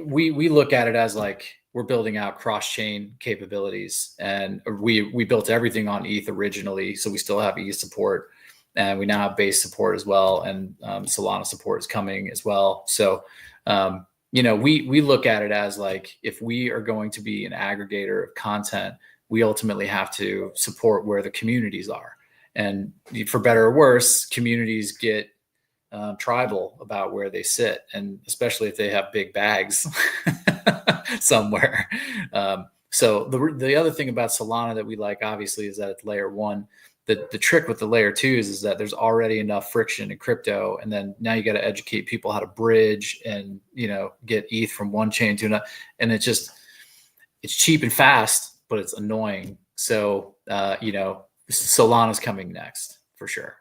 we look at it as like we're building out cross-chain capabilities, and we built everything on ETH originally. So we still have ETH support, and we now have Base support as well. And Solana support is coming as well. So, you know, we look at it as like, if we are going to be an aggregator of content, we ultimately have to support where the communities are. And for better or worse, communities get tribal about where they sit, and especially if they have big bags somewhere. So the other thing about Solana that we like, obviously, is that it's layer 1. The trick with the layer 2s is that there's already enough friction in crypto, and then now you got to educate people how to bridge and, you know, get ETH from one chain to another, and it's cheap and fast, but it's annoying. So you know, Solana's coming next for sure.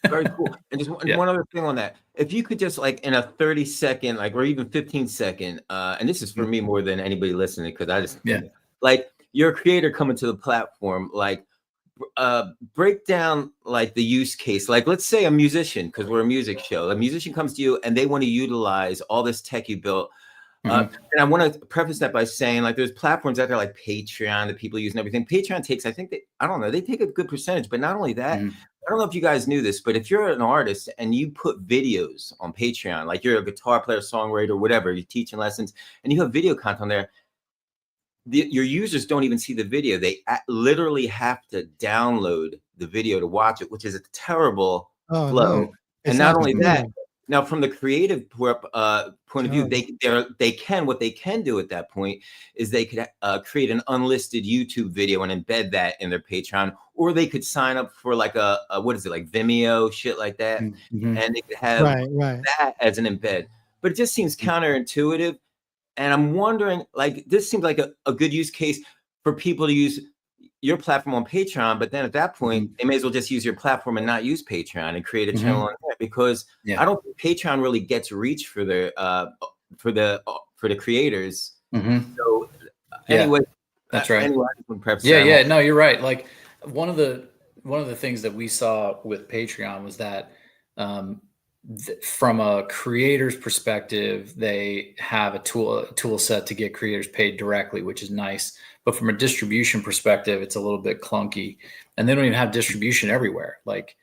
Very cool. And just one other thing on that. If you could just like in a 30-second, like, or even 15-second, and this is for me more than anybody listening, because I just like you're a creator coming to the platform, like break down like the use case. Like let's say a musician, because we're a music show, a musician comes to you and they want to utilize all this tech you built. And I want to preface that by saying, like, there's platforms out there like Patreon that people use and everything. Patreon takes, I think they take a good percentage, but not only that, I don't know if you guys knew this, but if you're an artist and you put videos on Patreon, like you're a guitar player, songwriter, whatever, you're teaching lessons and you have video content on there, your users don't even see the video. They literally have to download the video to watch it, which is a terrible flow. No. And not only that, now, from the creative point of view, they can, what they can do at that point is they could create an unlisted YouTube video and embed that in their Patreon, or they could sign up for like a what is it, like Vimeo, shit like that, and they could have that as an embed. But it just seems counterintuitive, and I'm wondering, like, this seems like a good use case for people to use your platform on Patreon, but then at that point, they may as well just use your platform and not use Patreon and create a channel on there, because I don't think Patreon really gets reach for the creators. So anyway, that's right. Anyway, no, you're right. Like one of the things that we saw with Patreon was that from a creator's perspective, they have a tool set to get creators paid directly, which is nice. But from a distribution perspective, it's a little bit clunky, and they don't even have distribution everywhere. Like,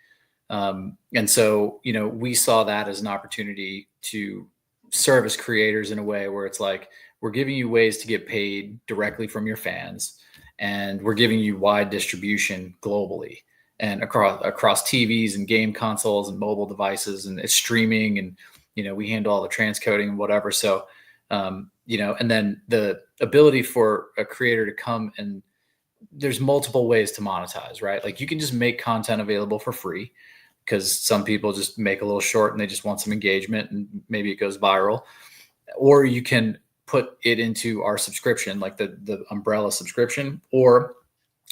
and so, you know, we saw that as an opportunity to service creators in a way where it's like, we're giving you ways to get paid directly from your fans, and we're giving you wide distribution globally and across TVs and game consoles and mobile devices, and it's streaming, and, you know, we handle all the transcoding and whatever. So, you know, and then the ability for a creator to come, and there's multiple ways to monetize, right? Like you can just make content available for free. because some people just make a little short and they just want some engagement and maybe it goes viral. Or you can put it into our subscription, like the umbrella subscription, or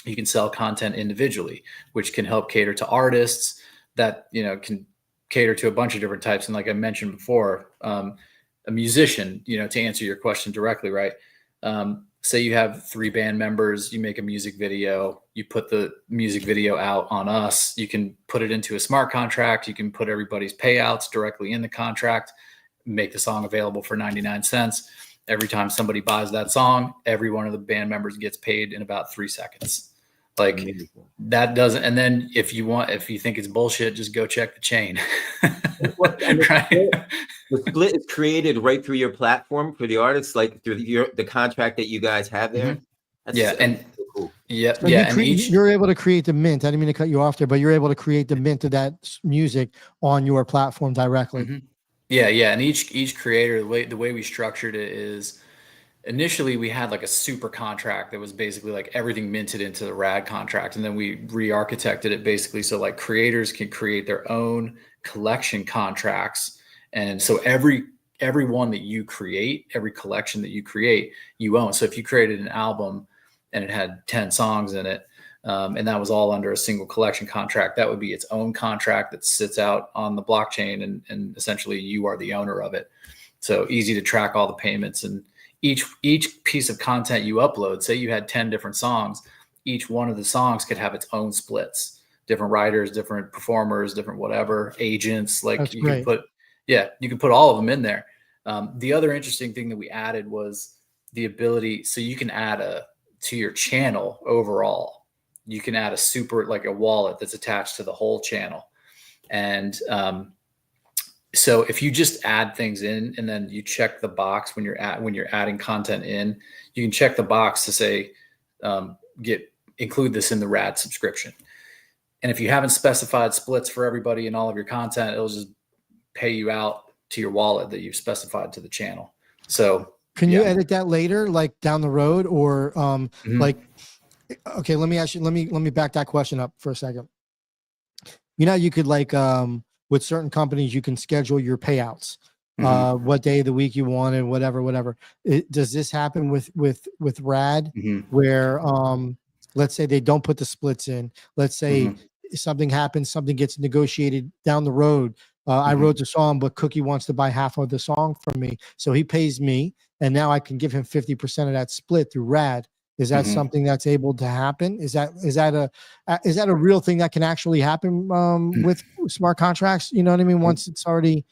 you can sell content individually, which can help cater to artists that, you know, can cater to a bunch of different types. And like I mentioned before, a musician, you know, to answer your question directly, right? Say you have 3 band members, you make a music video, you put the music video out on us, you can put it into a smart contract, you can put everybody's payouts directly in the contract, make the song available for 99 cents. Every time somebody buys that song, every one of the band members gets paid in about 3 seconds. Like that doesn't, and then if you think it's bullshit, just go check the chain. Right? The split is created right through your platform for the artists, like through the contract that you guys have there. Mm-hmm. Yeah. And so cool. Yeah. So yeah. you're able to create the mint. I didn't mean to cut you off there, but you're able to create the mint of that music on your platform directly. Mm-hmm. Yeah. Yeah. And each creator, the way we structured it is, initially we had like a super contract that was basically like everything minted into the Rad contract. And then we re-architected it basically so like creators can create their own collection contracts. And so every one that you create, every collection that you create, you own. So if you created an album and it had 10 songs in it, and that was all under a single collection contract, that would be its own contract that sits out on the blockchain, and essentially you are the owner of it. So easy to track all the payments, and each piece of content you upload, say you had 10 different songs, each one of the songs could have its own splits, different writers, different performers, different whatever, agents, like That's you great. you can put all of them in there. The other interesting thing that we added was the ability, so you can add to your channel overall, you can add like a wallet that's attached to the whole channel. And so if you just add things in and then you check the box when you're adding content in, you can check the box to say, include this in the Rad subscription. And if you haven't specified splits for everybody in all of your content, it'll just pay you out to your wallet that you've specified to the channel. So can you edit that later, like down the road, or like, okay, let me back that question up for a second. You know, you could like, with certain companies, you can schedule your payouts, what day of the week you want and whatever. Does this happen with Rad, where, let's say they don't put the splits in, let's say something happens, something gets negotiated down the road. I wrote the song, but Cookie wants to buy half of the song from me. So he pays me, and now I can give him 50% of that split through Rad. Is that something that's able to happen? Is that a real thing that can actually happen with smart contracts? You know what I mean? Once it's already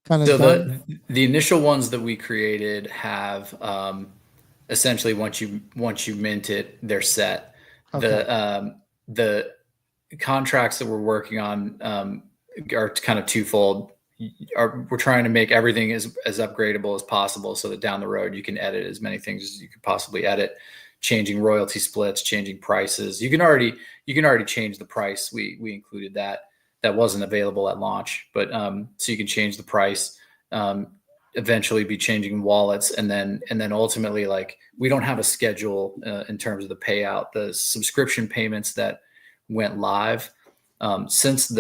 kind of done. The initial ones that we created have essentially once you mint it, they're set. Okay. The contracts that we're working on are kind of twofold. We're trying to make everything as upgradable as possible so that down the road you can edit as many things as you could possibly edit, changing royalty splits, changing prices. You can already change the price. We included that wasn't available at launch, but so you can change the price, eventually be changing wallets, and then ultimately, like, we don't have a schedule in terms of the payout. The subscription payments that went live, since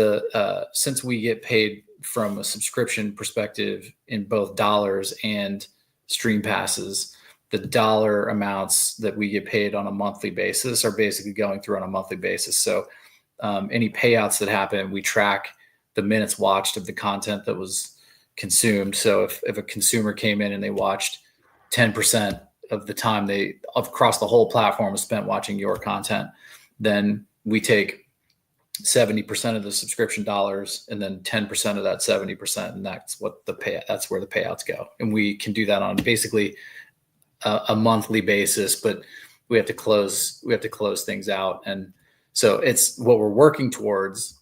we get paid from a subscription perspective in both dollars and stream passes, the dollar amounts that we get paid on a monthly basis are basically going through on a monthly basis. So any payouts that happen, we track the minutes watched of the content that was consumed. So if a consumer came in and they watched 10% of the time they across the whole platform was spent watching your content, then we take 70% of the subscription dollars and then 10% of that 70%, and that's where the payouts go. And we can do that on basically a monthly basis, but we have to close things out. And so it's what we're working towards,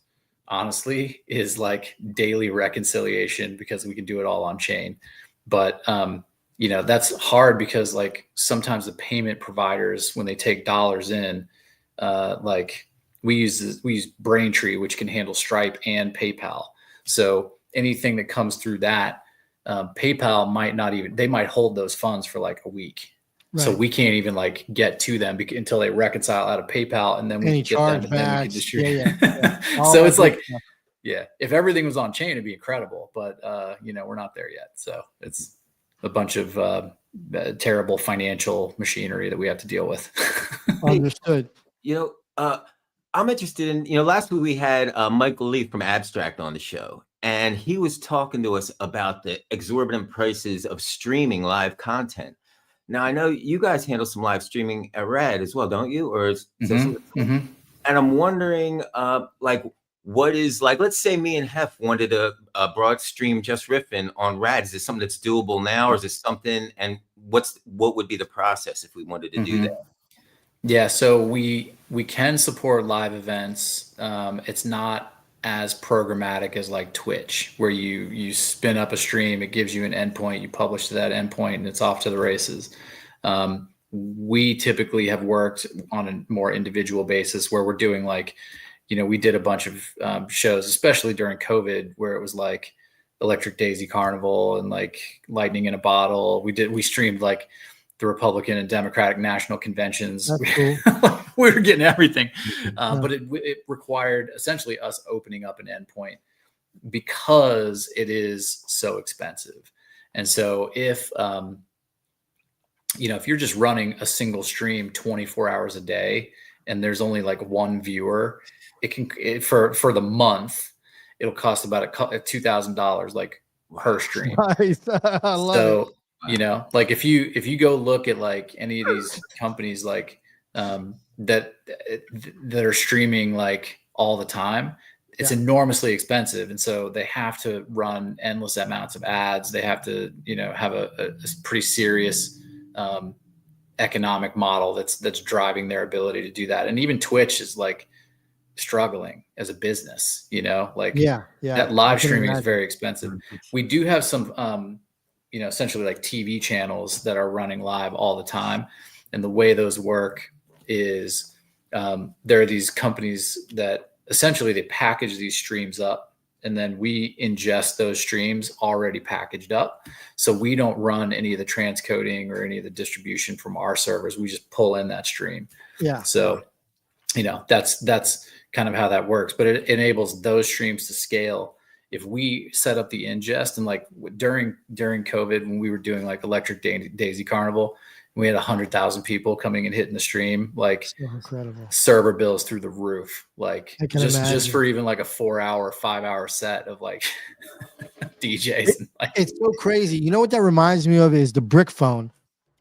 honestly, is like daily reconciliation, because we can do it all on chain. But that's hard because, like, sometimes the payment providers, when they take dollars in, like we use Braintree, which can handle Stripe and PayPal. So anything that comes through that, PayPal they might hold those funds for like a week. Right. So we can't even like get to them until they reconcile out of PayPal, and then we can get them, and then we can distribute. Yeah. So it's like, Yeah. If everything was on chain, it'd be incredible, but we're not there yet. So it's a bunch of terrible financial machinery that we have to deal with. Understood. I'm interested in, last week we had Michael Lee from Abstract on the show, and he was talking to us about the exorbitant prices of streaming live content. Now, I know you guys handle some live streaming at Rad as well, don't you? Or is that something? And I'm wondering, what is, let's say me and Hef wanted a broad stream Jus Riffin on Rad. Is this something that's doable now, or is this something, and what would be the process if we wanted to do that? Yeah, so we can support live events. It's not as programmatic as like Twitch, where you spin up a stream, it gives you an endpoint, you publish to that endpoint, and it's off to the races. We typically have worked on a more individual basis where we're doing we did a bunch of shows, especially during COVID, where it was like Electric Daisy Carnival and like Lightning in a Bottle. We streamed like the Republican and Democratic national conventions. That's cool. We were getting everything, but it required essentially us opening up an endpoint because it is so expensive. And so if you're just running a single stream 24 hours a day and there's only like one viewer, for the month, it'll cost about $2,000 like per stream. Nice. I love it. If you go look at like any of these companies that are streaming like all the time, it's enormously expensive. And so they have to run endless amounts of ads. They have to, have a pretty serious economic model that's driving their ability to do that. And even Twitch is like struggling as a business, that live streaming is very expensive. We do have some, essentially like TV channels that are running live all the time. And the way those work is there are these companies that essentially they package these streams up, and then we ingest those streams already packaged up. So we don't run any of the transcoding or any of the distribution from our servers. We just pull in that stream. Yeah. So, that's kind of how that works, but it enables those streams to scale. If we set up the ingest, and like during COVID, when we were doing like Electric Daisy Carnival, we had 100,000 people coming and hitting the stream, like so incredible. Server bills through the roof, like just for even like a 4-hour, 5-hour set of like DJs. It's so crazy. You know what that reminds me of is the brick phone.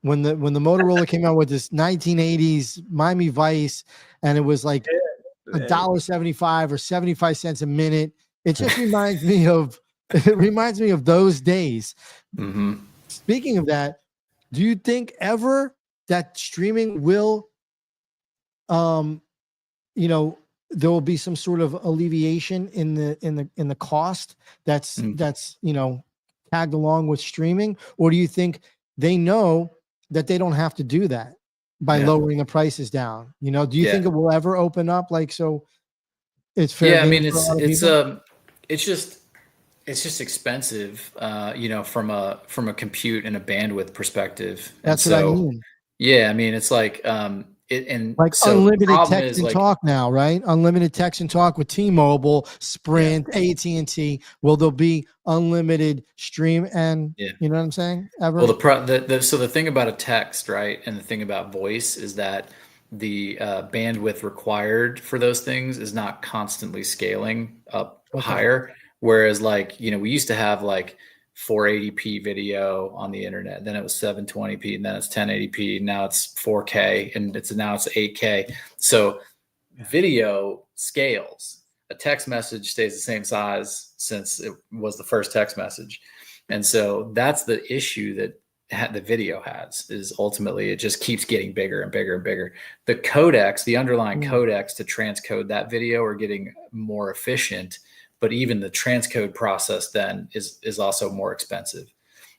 When the Motorola came out with this 1980s Miami Vice, and it was like $1.75 or 75 cents a minute. It just reminds me of those days. Speaking of that, do you think ever that streaming will, there will be some sort of alleviation in the cost that's tagged along with streaming, or do you think they know that they don't have to do that by lowering the prices down? Do you think it will ever open up so it's fair? Yeah, I mean it's just expensive, from a compute and a bandwidth perspective. That's what I mean. Yeah, I mean it's like unlimited text and talk now, right? Unlimited text and talk with T-Mobile, Sprint, AT&T. Will there be unlimited stream and you know what I'm saying? Ever? Well, so the thing about a text, right, and the thing about voice is that the bandwidth required for those things is not constantly scaling up higher. Whereas we used to have 480p video on the internet, then it was 720p, and then it's 1080p, and now it's 4K, and now it's 8K. So video scales. A text message stays the same size since it was the first text message. And so that's the issue that the video has, is ultimately it just keeps getting bigger and bigger and bigger. The codecs, the underlying codecs to transcode that video are getting more efficient, but even the transcode process then is also more expensive.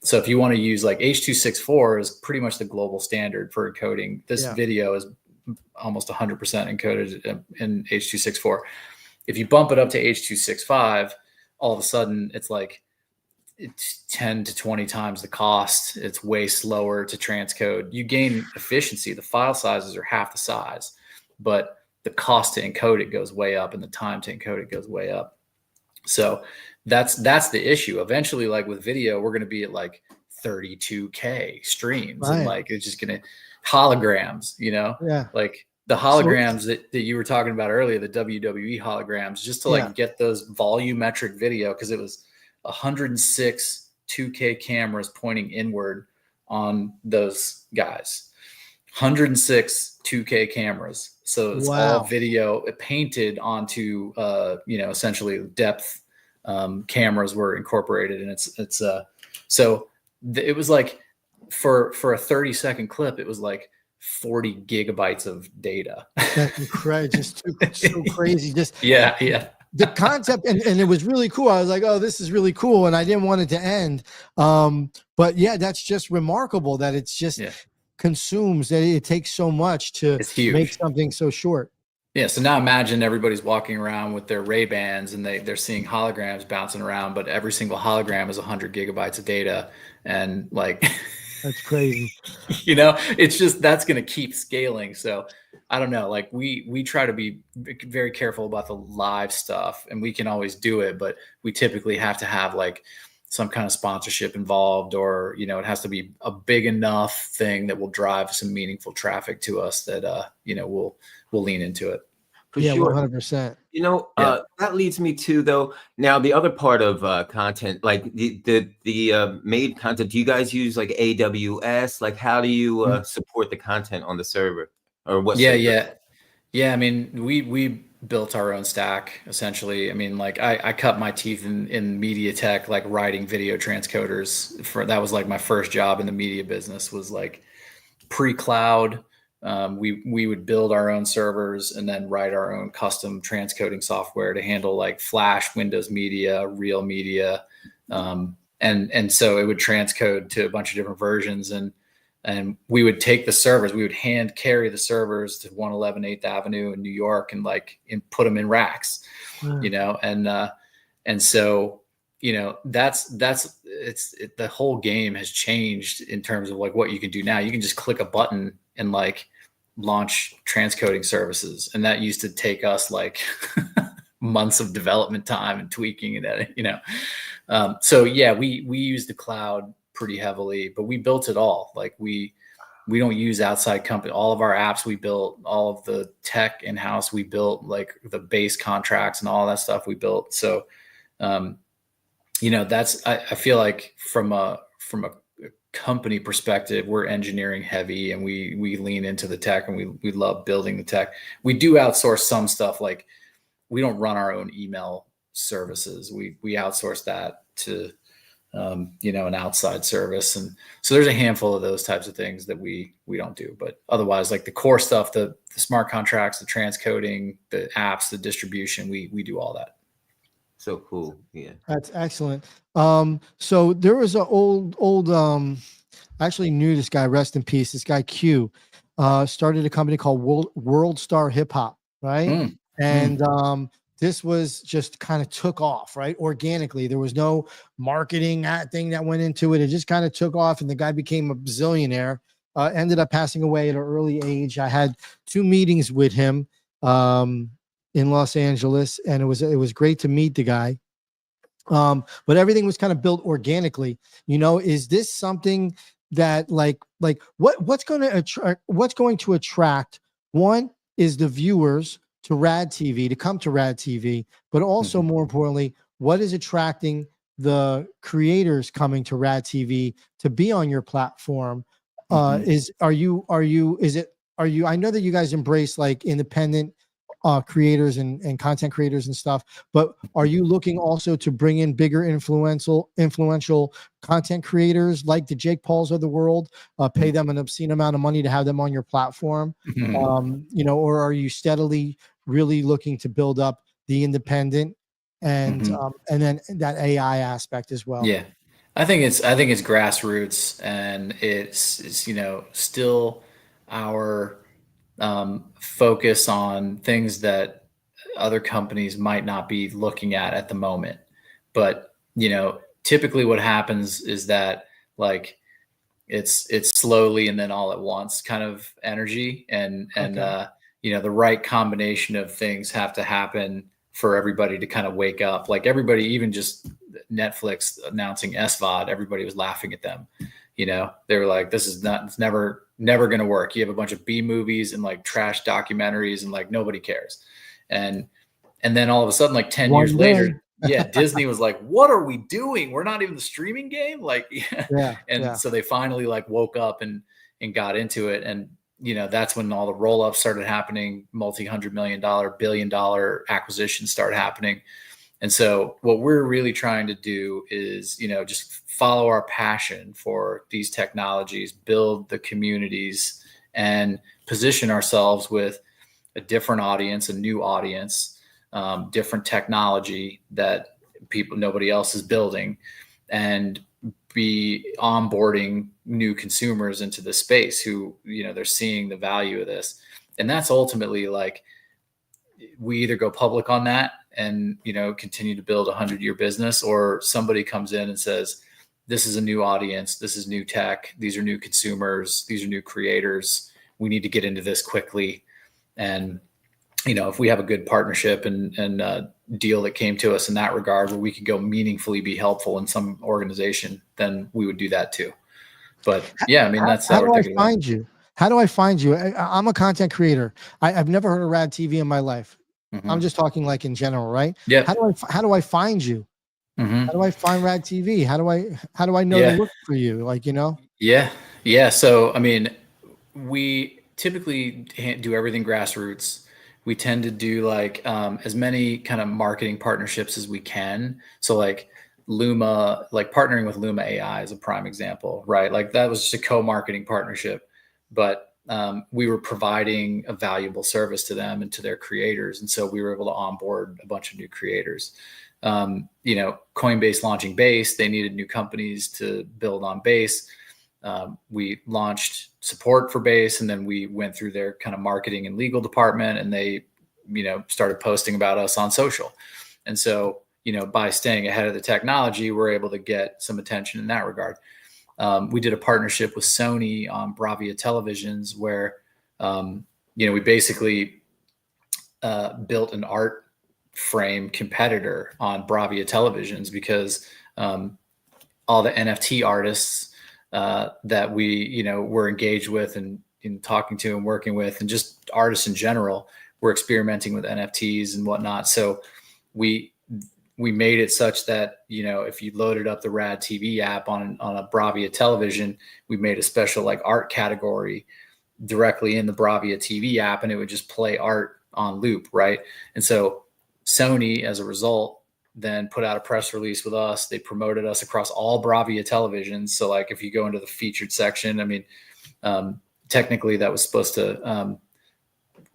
So if you want to use H.264 is pretty much the global standard for encoding. This video is almost 100% encoded in H.264. If you bump it up to H.265, all of a sudden it's 10 to 20 times the cost. It's way slower to transcode. You gain efficiency. The file sizes are half the size, but the cost to encode it goes way up and the time to encode it goes way up. So that's the issue. Eventually, like with video, we're going to be at like 32K streams, and Right. like it's just going to holograms, Yeah. like the So- holograms that you were talking about earlier, the WWE holograms, just to like get those volumetric video, because it was 106 2K cameras pointing inward on those guys. 106 2K cameras. So it's all video painted onto, essentially depth cameras were incorporated. And it was like for a 30-second clip, it was like 40 gigabytes of data. That's incredible. Just so crazy. Just yeah. The concept, and it was really cool. I was like, oh, this is really cool. And I didn't want it to end. But yeah, that's just remarkable that it's just consumes, that it takes so much to make something so short. Yeah. So now imagine everybody's walking around with their Ray-Bans and they're seeing holograms bouncing around, but every single hologram is 100 gigabytes of data. And like, that's crazy. It's just, that's going to keep scaling. So I don't know, like we try to be very careful about the live stuff, and we can always do it, but we typically have to have like some kind of sponsorship involved, or, it has to be a big enough thing that will drive some meaningful traffic to us that, we'll lean into it. For sure. 100%. That leads me to, though, now the other part of content, like the made content. Do you guys use like AWS? Like, how do you support the content on the server, or what? Yeah. I mean, we built our own stack essentially. I mean, like I cut my teeth in media tech, like writing video transcoders. That was like my first job in the media business, was like pre-cloud. We would build our own servers and then write our own custom transcoding software to handle like Flash, Windows Media, Real Media. And so it would transcode to a bunch of different versions, and we would take the servers, we would hand carry the servers to 111 8th Avenue in New York and put them in racks, and so, the whole game has changed in terms of like what you can do now. You can just click a button and like launch transcoding services. And that used to take us like months of development time and tweaking and editing, so yeah, we use the cloud pretty heavily, but we built it all. Like we don't use outside company. All of our apps we built, all of the tech in-house we built, like the base contracts and all that stuff we built. So, that's, I feel like from a company perspective, we're engineering heavy, and we lean into the tech, and we love building the tech. We do outsource some stuff. Like we don't run our own email services. We outsource that to, an outside service. And so there's a handful of those types of things that we don't do, but otherwise, like the core stuff, the smart contracts, the transcoding, the apps, the distribution, we do all that. So cool. Yeah. That's excellent. So there was an old, I actually knew this guy, rest in peace. This guy Q, started a company called World Star Hip Hop. Right. And, this was just kind of took off, right? Organically. There was no marketing thing that went into it. It just kind of took off, and the guy became a bazillionaire, ended up passing away at an early age. I had 2 meetings with him in Los Angeles, and it was great to meet the guy. But everything was kind of built organically. Is this something that what's going to attract? One is the viewers to RadTV, to come to RadTV, but also more importantly, what is attracting the creators coming to RadTV to be on your platform? I know that you guys embrace like independent creators and content creators and stuff, but are you looking also to bring in bigger influential content creators like the Jake Pauls of the world, pay them an obscene amount of money to have them on your platform? Or are you steadily really looking to build up the independent and then that AI aspect as well? Yeah, I think it's grassroots, and it's still our focus on things that other companies might not be looking at the moment. But, typically what happens is that like it's slowly and then all at once kind of energy, and the right combination of things have to happen for everybody to kind of wake up. Like everybody, even just Netflix announcing SVOD, everybody was laughing at them. You know, they were like, this is not, it's never going to work. You have a bunch of B movies and like trash documentaries and like nobody cares. And then all of a sudden, like 10 years later, Disney was like, what are we doing? We're not even the streaming game. Like, so they finally like woke up and got into it. And, you know, that's when all the roll-ups started happening, multi-$100 million, billion-dollar acquisitions started happening. And so what we're really trying to do is, you know, just follow our passion for these technologies, build the communities, and position ourselves with a different audience, a new audience, different technology that nobody else is building, and be onboarding new consumers into the space who, you know, they're seeing the value of this. And that's ultimately like, we either go public on that and, you know, continue to build a 100-year business, or somebody comes in and says, this is a new audience, this is new tech, these are new consumers, these are new creators, we need to get into this quickly. And, you know, if we have a good partnership and deal that came to us in that regard where we could go meaningfully be helpful in some organization, then we would do that too. But yeah, I mean, that's how do I find you? How do I find you? I'm a content creator. I've never heard of RadTV in my life. Mm-hmm. I'm just talking like in general, right? Yeah. How do I find you? Mm-hmm. How do I find RadTV? How do I know to look for you? Like, you know? Yeah. So, I mean, we typically do everything grassroots. We tend to do like as many kind of marketing partnerships as we can. So like Luma, like partnering with Luma AI is a prime example, right? Like that was just a co-marketing partnership, but we were providing a valuable service to them and to their creators. And so we were able to onboard a bunch of new creators. You know, Coinbase launching Base, they needed new companies to build on Base. We launched support for Base, and then we went through their kind of marketing and legal department, and they, you know, started posting about us on social. And so, you know, by staying ahead of the technology, we're able to get some attention in that regard. We did a partnership with Sony on Bravia televisions where, you know, we basically built an art frame competitor on Bravia televisions because all the NFT artists that we, you know, were engaged with and talking to and working with, and just artists in general, were experimenting with NFTs and whatnot. So we made it such that, you know, if you loaded up the RadTV app on a Bravia television, we made a special like art category directly in the Bravia TV app, and it would just play art on loop, right? And so Sony, as a result, then put out a press release with us. They promoted us across all Bravia televisions. So like if you go into the featured section, I mean, technically that was supposed to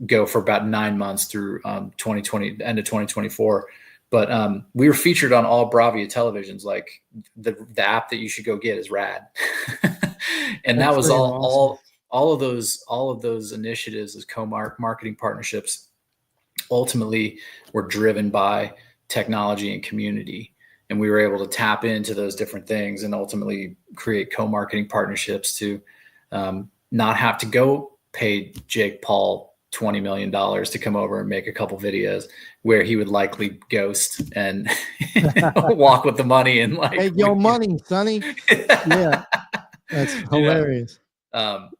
go for about 9 months through 2020, end of 2024. But we were featured on all Bravia televisions. Like the app that you should go get is Rad. And that was all of those initiatives as co-marketing partnerships ultimately were driven by technology and community. And we were able to tap into those different things and ultimately create co-marketing partnerships to not have to go pay Jake Paul $20 million to come over and make a couple videos, where he would likely ghost and walk with the money and like, hey, your money, Sonny. Yeah, that's hilarious.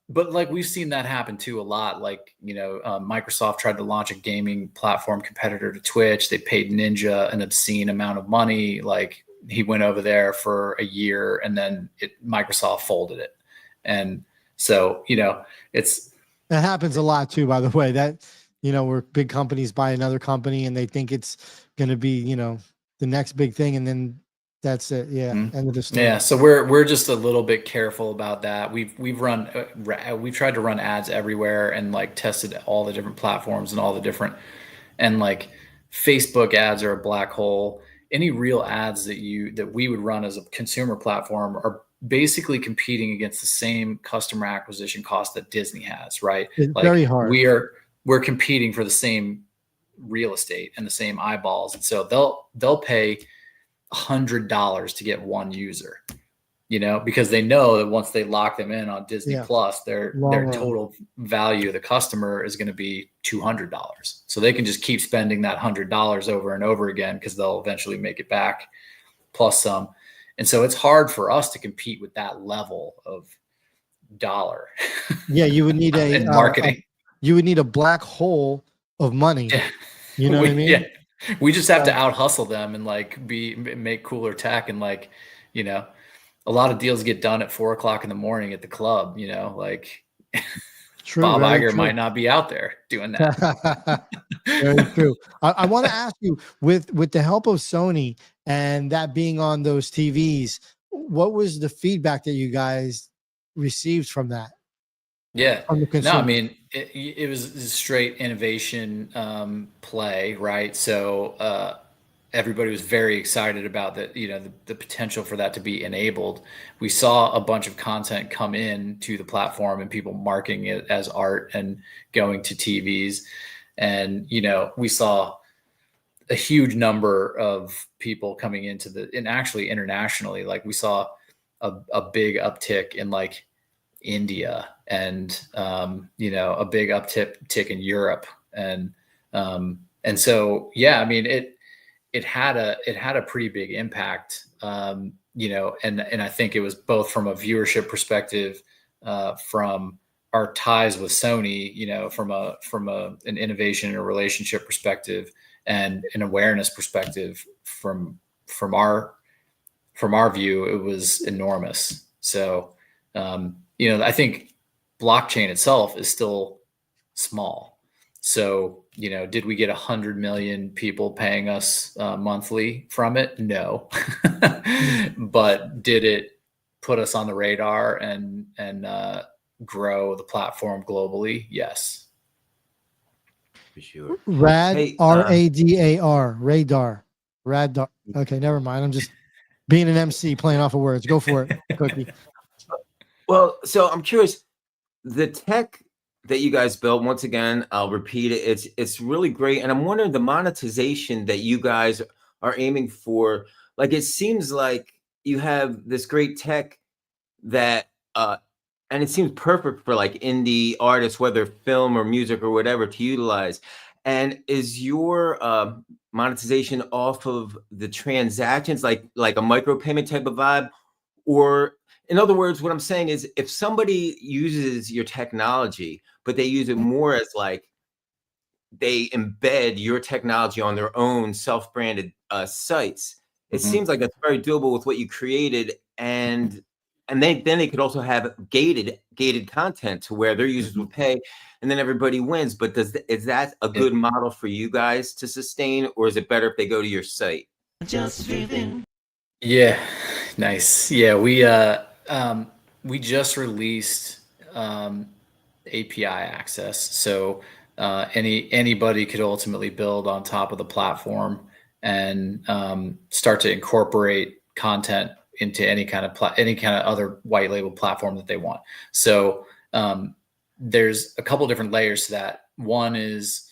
But like we've seen that happen too a lot. Like, you know, Microsoft tried to launch a gaming platform competitor to Twitch. They paid Ninja an obscene amount of money. Like he went over there for a year, and then Microsoft folded it. And so, you know, it happens a lot too, by the way, that, you know, where big companies buy another company and they think it's going to be, you know, the next big thing, and then that's it. Yeah. Mm-hmm. End of the story. Yeah. So we're just a little bit careful about that. We've tried to run ads everywhere and like tested all the different platforms and all the different, and like Facebook ads are a black hole. Any real ads that we would run as a consumer platform are basically competing against the same customer acquisition cost that Disney has, right? It's like very hard. We're competing for the same real estate and the same eyeballs. And so they'll pay $100 to get one user. because they know that once they lock them in on Disney Yeah. Plus, their Long run. total value of the customer is going to be $200. So they can just keep spending that $100 over and over again because they'll eventually make it back plus some. And so it's hard for us to compete with that level of dollar. Yeah, you would need in marketing. You would need a black hole of money. Yeah. You know what I mean? Yeah. We just have to out hustle them and like make cooler tech and like, a lot of deals get done at 4:00 in the morning at the club, like True, Bob very Iger true. might not be out there doing that. Very true. I want to ask you, with the help of Sony and that being on those TVs, what was the feedback that you guys received from that? Yeah. From the No, consumer? I mean, it was a straight innovation play, right? So everybody was very excited about that, the potential for that to be enabled. We saw a bunch of content come in to the platform and people marketing it as art and going to TVs. And, we saw a huge number of people coming into and actually internationally, like we saw a big uptick in like India and, a big uptick in Europe. And so, yeah, I mean, it had a pretty big impact, and I think it was both from a viewership perspective, from our ties with Sony, from an innovation and a relationship perspective, and an awareness perspective from our view, it was enormous. So, I think blockchain itself is still small. So, did we get 100 million people paying us monthly from it? No. But did it put us on the radar and grow the platform globally? Yes. For sure. Rad, Hey, RADAR, radar, radar. Okay, never mind. I'm just being an MC playing off of words. Go for it, Cookie. Well, so I'm curious, the tech that you guys built, once again, I'll repeat it, it's really great. And I'm wondering the monetization that you guys are aiming for. Like, it seems like you have this great tech that, and it seems perfect for like indie artists, whether film or music or whatever, to utilize. And is your monetization off of the transactions, like a micropayment type of vibe? Or in other words, what I'm saying is, if somebody uses your technology, but they use it more as like they embed your technology on their own self-branded sites, it seems like that's very doable with what you created, and then they could also have gated content to where their users will pay, and then everybody wins. But is that a good model for you guys to sustain, or is it better if they go to your site? Just Riffin. Yeah, nice. Yeah, we just released API access, so anybody could ultimately build on top of the platform and start to incorporate content into any kind of other white label platform that they want. So there's a couple different layers to that. One is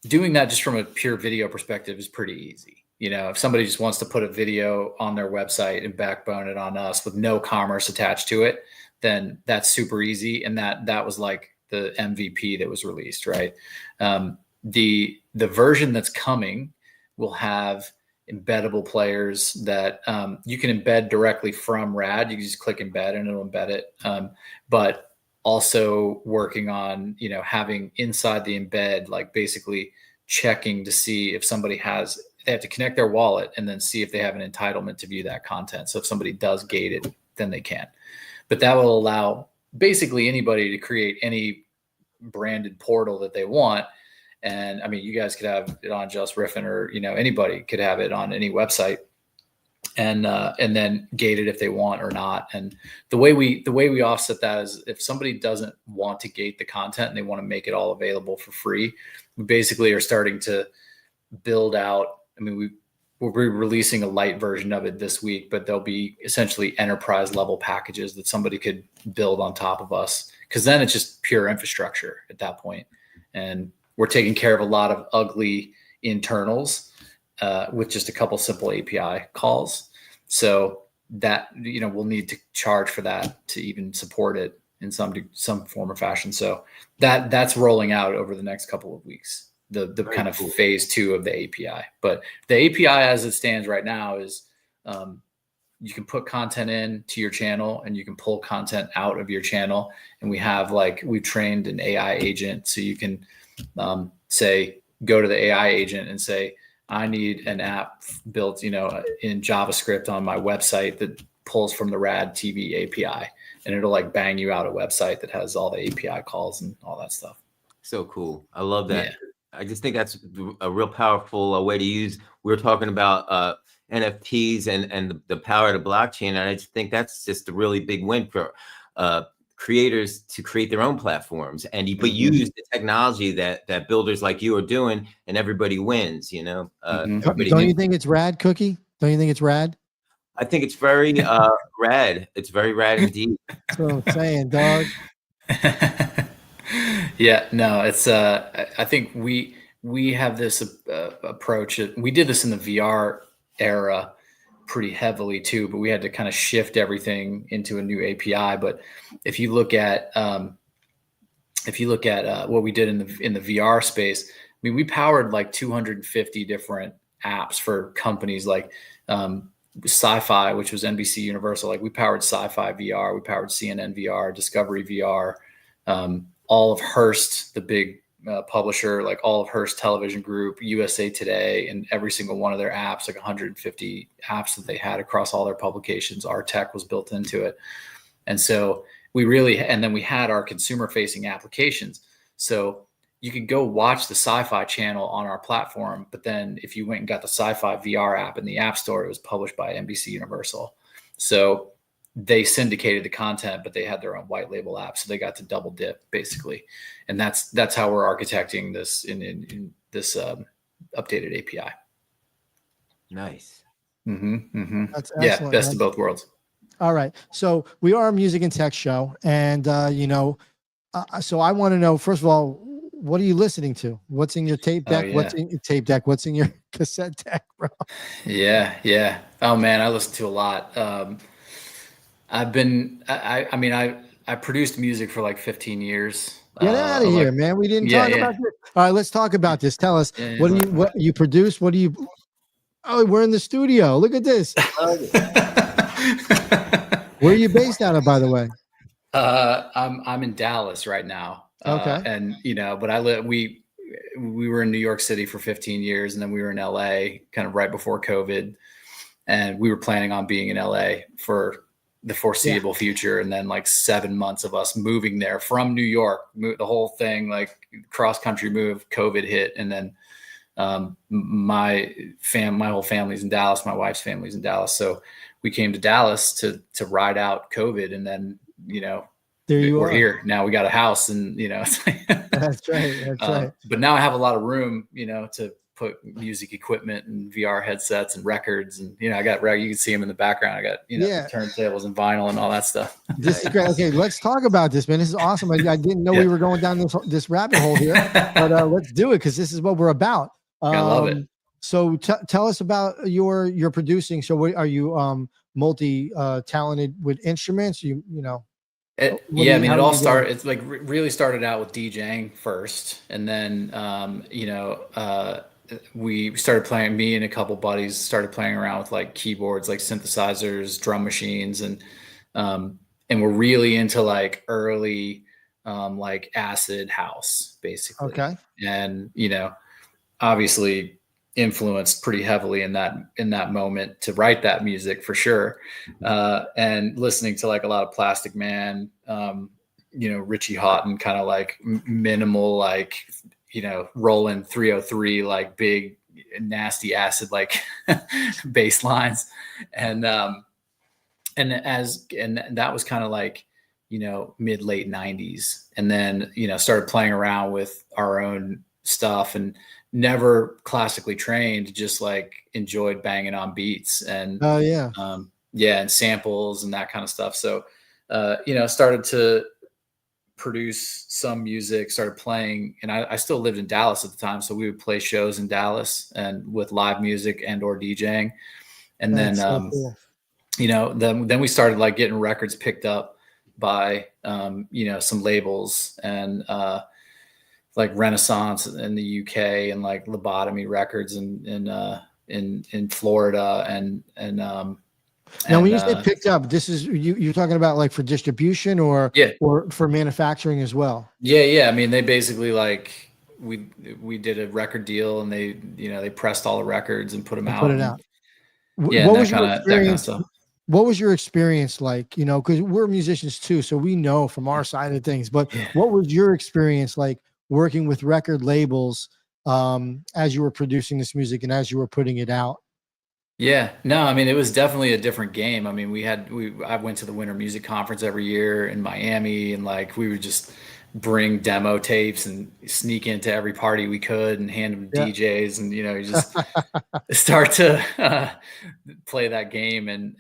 doing that just from a pure video perspective is pretty easy. If somebody just wants to put a video on their website and backbone it on us with no commerce attached to it, then that's super easy. And that was like the MVP that was released, right? The version that's coming will have embeddable players that you can embed directly from Rad. You can just click embed and it'll embed it. But also working on, having inside the embed, like basically checking to see if somebody they have to connect their wallet and then see if they have an entitlement to view that content. So if somebody does gate it, then they can. But that will allow basically anybody to create any branded portal that they want. And I mean, you guys could have it on Jus Riffin, or anybody could have it on any website, and then gate it if they want or not. And the way we offset that is, if somebody doesn't want to gate the content and they want to make it all available for free, we basically are starting to build out. I mean, we'll be releasing a light version of it this week, but there'll be essentially enterprise level packages that somebody could build on top of us, because then it's just pure infrastructure at that point. And we're taking care of a lot of ugly internals with just a couple simple API calls. So that, we'll need to charge for that to even support it in some form or fashion. So that's rolling out over the next couple of weeks, the kind of phase 2 of the API. But the API as it stands right now is, you can put content in to your channel and you can pull content out of your channel. And we've trained an AI agent. So you can say, go to the AI agent and say, I need an app built, in JavaScript on my website that pulls from the RadTV API, and it'll like bang you out a website that has all the API calls and all that stuff. So cool. I love that. Yeah. I just think that's a real powerful way to use. We were talking about NFTs and the power of the blockchain. And I just think that's just a really big win for creators to create their own platforms and but use the technology that builders like you are doing, and everybody wins, Don't you think it's rad, Cookie? Don't you think it's rad? I think it's very rad. It's very rad indeed. That's what I'm saying, dog. Yeah, no, it's I think we have this approach. We did this in the VR era pretty heavily too, but we had to kind of shift everything into a new API. But if you look at what we did in the VR space, I mean, we powered like 250 different apps for companies like Sci-Fi, which was NBC Universal. Like we powered Sci-Fi VR, we powered CNN VR, Discovery VR, all of Hearst, the big publisher, like all of Hearst Television Group, USA Today, and every single one of their apps, like 150 apps that they had across all their publications. Our tech was built into it. And so and then we had our consumer facing applications. So you could go watch the Sci-Fi channel on our platform, but then if you went and got the Sci-Fi VR app in the App Store, it was published by NBC Universal. So they syndicated the content, but they had their own white label app. So they got to double dip basically. And that's how we're architecting this in this updated API. Nice. That's excellent. Yeah, best of both worlds. All right. So we are a music and tech show. And, so I want to know, first of all, what are you listening to? What's in your tape deck? Oh, yeah. What's in your tape deck? What's in your cassette deck, bro? Yeah. Oh man, I listen to a lot. I produced music for like 15 years. Get out of here, man. We didn't talk about this. All right, let's talk about this. Tell us, what you produce? What do you, oh, we're in the studio. Look at this. Where are you based out of, by the way? I'm in Dallas right now. Okay. And but we were in New York City for 15 years, and then we were in LA kind of right before COVID, and we were planning on being in LA for the foreseeable future. And then like 7 months of us moving there from New York, the whole thing, like cross country move, COVID hit. And then my whole family's in Dallas. My wife's family's in Dallas. So we came to Dallas to ride out COVID. And then, we're here now. We got a house, and it's like, that's right. But now I have a lot of room, to put music equipment and VR headsets and records, and I got, you can see them in the background. I got turntables and vinyl and all that stuff. This is great. Okay, let's talk about this, man. This is awesome. I didn't know we were going down this rabbit hole here, but let's do it, because this is what we're about. I love it. So tell us about your producing. So are you multi talented with instruments? It all started. It's like really started out with DJing first, and then we started playing. Me and a couple buddies started playing around with like keyboards, like synthesizers, drum machines, and we're really into like early like acid house, basically. Okay. And obviously influenced pretty heavily in that moment to write that music for sure. And listening to like a lot of Plastic Man, Richie Houghton, kind of like minimal, like, rolling 303, like big nasty acid, like bass lines. And that was kind of like, mid late 90s. And then, started playing around with our own stuff, and never classically trained, just like enjoyed banging on beats and and samples and that kind of stuff. So started to produce some music, started playing, and I still lived in Dallas at the time, so we would play shows in Dallas and with live music and or DJing. And then then we started like getting records picked up by, some labels and, like Renaissance in the UK and like Lobotomy Records in Florida Now, when you say picked up, this is you're talking about like for distribution or yeah. for manufacturing as well. Yeah. I mean, they basically like we did a record deal and they pressed all the records and put them out. Put it out. Yeah, What and was your that kind of experience? stuff. What was your experience like? Because we're musicians too, so we know from our side of things. But what was your experience like working with record labels as you were producing this music and as you were putting it out? Yeah, no, I mean, it was definitely a different game. I mean, I went to the Winter Music Conference every year in Miami, and like we would just bring demo tapes and sneak into every party we could and hand them to DJs, and you just start to play that game, and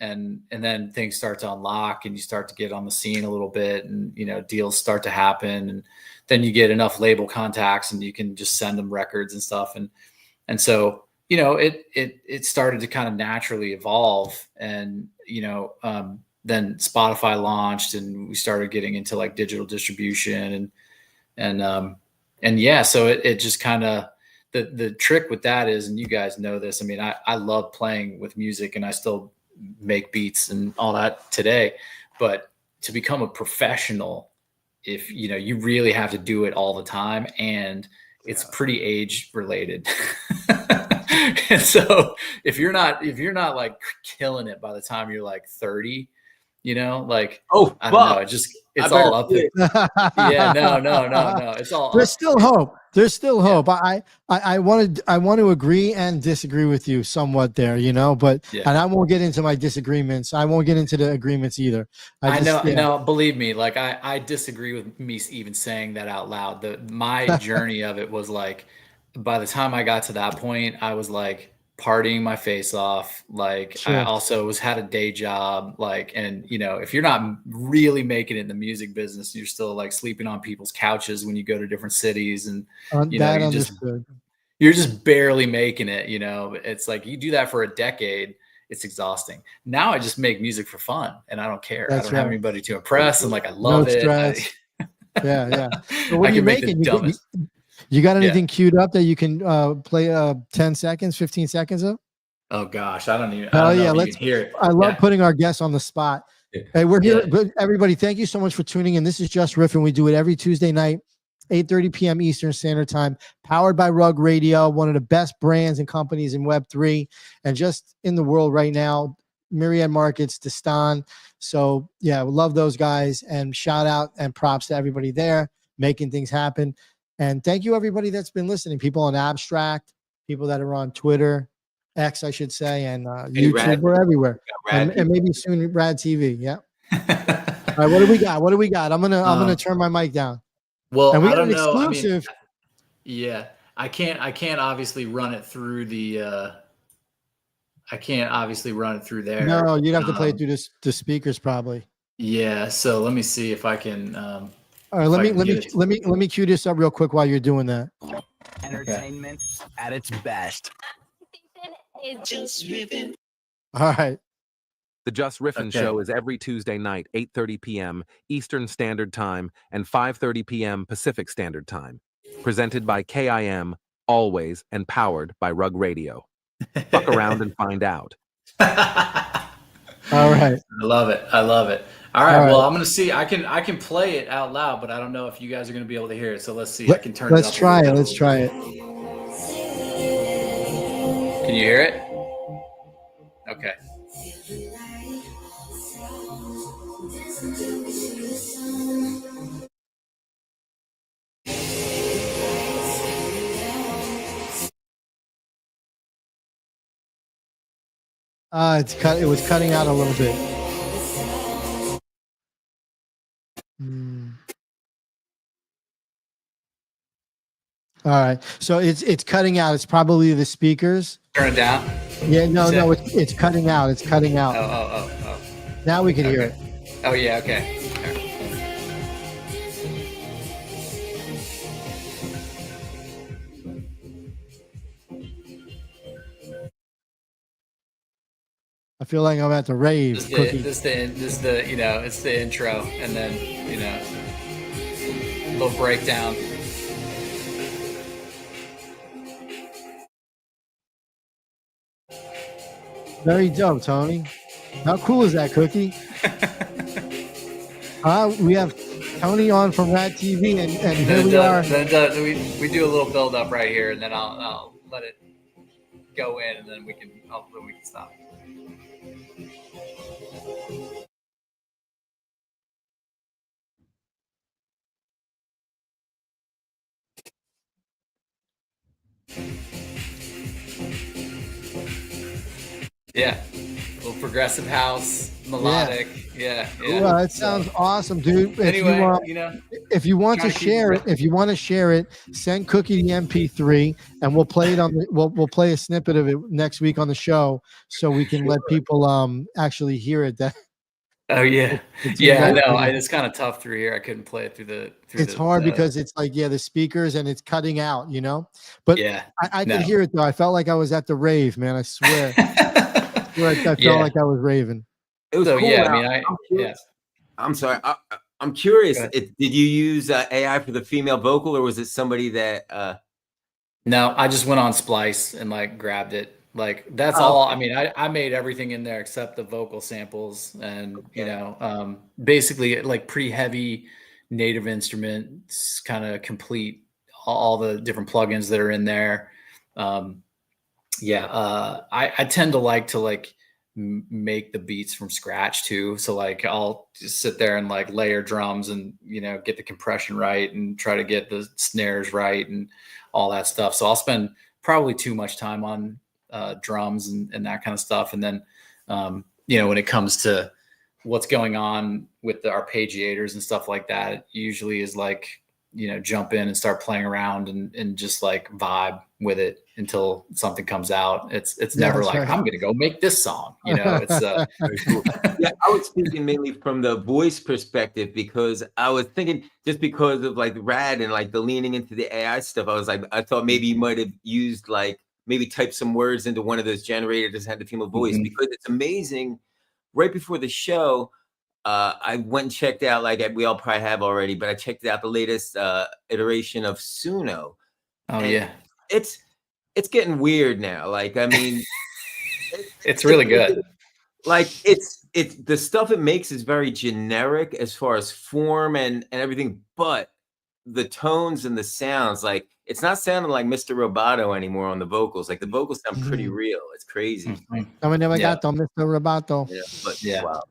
then things start to unlock, and you start to get on the scene a little bit, and deals start to happen, and then you get enough label contacts, and you can just send them records and stuff, and so. It started to kind of naturally evolve, and then Spotify launched, and we started getting into like digital distribution, and yeah, so it just kind of the trick with that is, and you guys know this. I mean, I love playing with music, and I still make beats and all that today, but to become a professional, if you really have to do it all the time, and it's pretty age related. And so if you're not like killing it by the time you're like 30, like, I don't know, it's all up there. Yeah, no. It's all There's still hope. There's still hope. I want to agree and disagree with you somewhat there, but and I won't get into my disagreements. I won't get into the agreements either. I know. No, believe me, like I disagree with me even saying that out loud. My journey of it was like, by the time I got to that point, I was like partying my face off. Like I also had a day job, like, and if you're not really making it in the music business, you're still like sleeping on people's couches when you go to different cities, and you're just barely making it. It's like you do that for a decade, it's exhausting. Now I just make music for fun, and I don't care. I don't have anybody to impress, and like I love it. Yeah. So what are you making? You got anything queued up that you can play 10 seconds, 15 seconds of? Oh gosh, I don't know if you can hear it. I love putting our guests on the spot. Hey, we're here. Everybody, thank you so much for tuning in. This is Jus Riffin. We do it every Tuesday night, 8:30 p.m. Eastern Standard Time, powered by Rug Radio, one of the best brands and companies in Web3 and just in the world right now. Myriad Markets, Destan. So yeah, we love those guys, and shout out and props to everybody there making things happen. And thank you, everybody that's been listening. People on Abstract, people that are on Twitter, X, I should say, and YouTube. We're everywhere, and maybe soon RadTV. Yeah. All right, what do we got? I'm gonna turn my mic down. Well, and we got an exclusive. I can't obviously run it through the. I can't obviously run it through there. No, you'd have to play it through the speakers probably. Yeah. So let me see if I can. All right, let me cue this up real quick while you're doing that. Entertainment at its best. Jus Riffin. All right. The Jus Riffin Show is every Tuesday night, 8:30 p.m. Eastern Standard Time and 5:30 p.m. Pacific Standard Time. Presented by KIM, always, and powered by Rug Radio. Fuck around and find out. All right. I love it. All right. Well, I'm going to see. I can play it out loud, but I don't know if you guys are going to be able to hear it. So let's see. I can turn it up. Let's try it. Can you hear it? Okay. It was cutting out a little bit. All right, so it's cutting out. It's probably the speakers. Turn it down. Yeah, no, it's cutting out. It's cutting out. Oh. Now we can hear it. Oh yeah, okay. feel like I'm at the rave. This the you know, it's the intro, and then you know, a little breakdown. Very dope, Tony. How cool is that, Cookie? We have Tony on from RadTV, and here we are. We do a little build up right here, and then I'll let it go in, and then we can stop. Yeah, a little progressive house, melodic. Yeah. Well, it sounds awesome, dude. Anyway, if you want to share it, send Cookie the MP3, and we'll play it on we'll play a snippet of it next week on the show, so we can let people actually hear it. Oh yeah, I know. It's kind of tough through here. I couldn't play it through the. It's hard because it's like the speakers and it's cutting out, But yeah, I could hear it though. I felt like I was at the rave, man. I swear. I felt like I was raving. It was cool. Yeah, I'm sorry. I'm curious. Did you use AI for the female vocal, or was it somebody that? No, I just went on Splice and like grabbed it. Like that's all. I mean, I made everything in there except the vocal samples, and basically like pretty heavy native instruments, kind of complete all the different plugins that are in there. I tend to like make the beats from scratch too. So like I'll just sit there and like layer drums and get the compression right and try to get the snares right and all that stuff. So I'll spend probably too much time on drums and that kind of stuff. And then when it comes to what's going on with the arpeggiators and stuff like that, it usually is like jump in and start playing around and just like vibe with it until something comes out. It's never like, right. I'm going to go make this song. It's very cool. Yeah, I was speaking mainly from the voice perspective, because I was thinking just because of like Rad and like the leaning into the AI stuff, I thought maybe you might have used maybe type some words into one of those generators that had the female voice, because it's amazing. Right before the show, I went and checked out, we all probably have already, but I checked out the latest iteration of Suno. Oh, yeah. It's getting weird now. It's really good. It's the stuff it makes is very generic as far as form and everything, but the tones and the sounds, it's not sounding like Mr. Roboto anymore on the vocals. The vocals sound pretty real. It's crazy. Mr. Roboto. Yeah, but wow.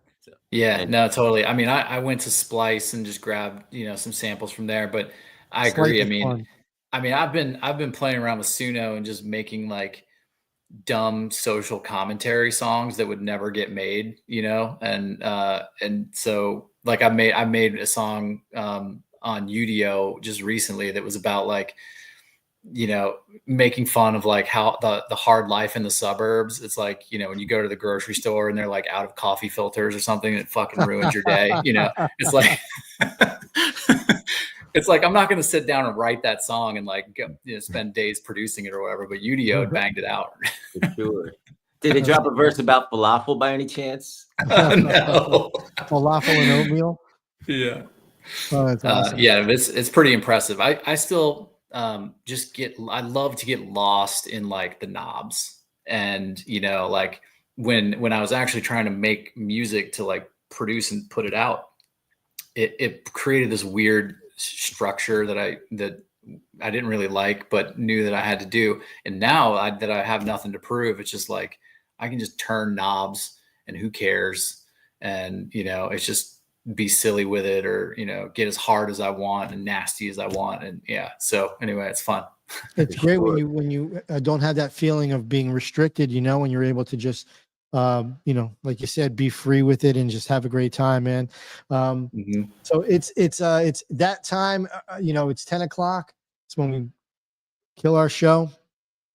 Yeah, no, totally. I mean, I went to Splice and just grabbed, some samples from there, but I agree. I've been playing around with Suno and just making dumb social commentary songs that would never get made, and so I made a song on Udio just recently that was about making fun of how the hard life in the suburbs. It's when you go to the grocery store and they're out of coffee filters or something, it fucking ruins your day. It's it's I'm not going to sit down and write that song and spend days producing it or whatever, but Udio banged it out. For sure. Did they drop a verse about falafel by any chance? No. Falafel and oatmeal? Yeah. Oh, that's awesome. It's pretty impressive. I still I love to get lost in the knobs, and when I was actually trying to make music to produce and put it out, it created this weird structure that I didn't really like, but knew that I had to do. And now that I have nothing to prove, it's just I can just turn knobs and who cares, and it's just be silly with it, or get as hard as I want and nasty as I want. And so anyway, it's fun. It's great when you don't have that feeling of being restricted, when you're able to just like you said, be free with it and just have a great time, man. So it's that time, it's 10 o'clock. It's when we kill our show.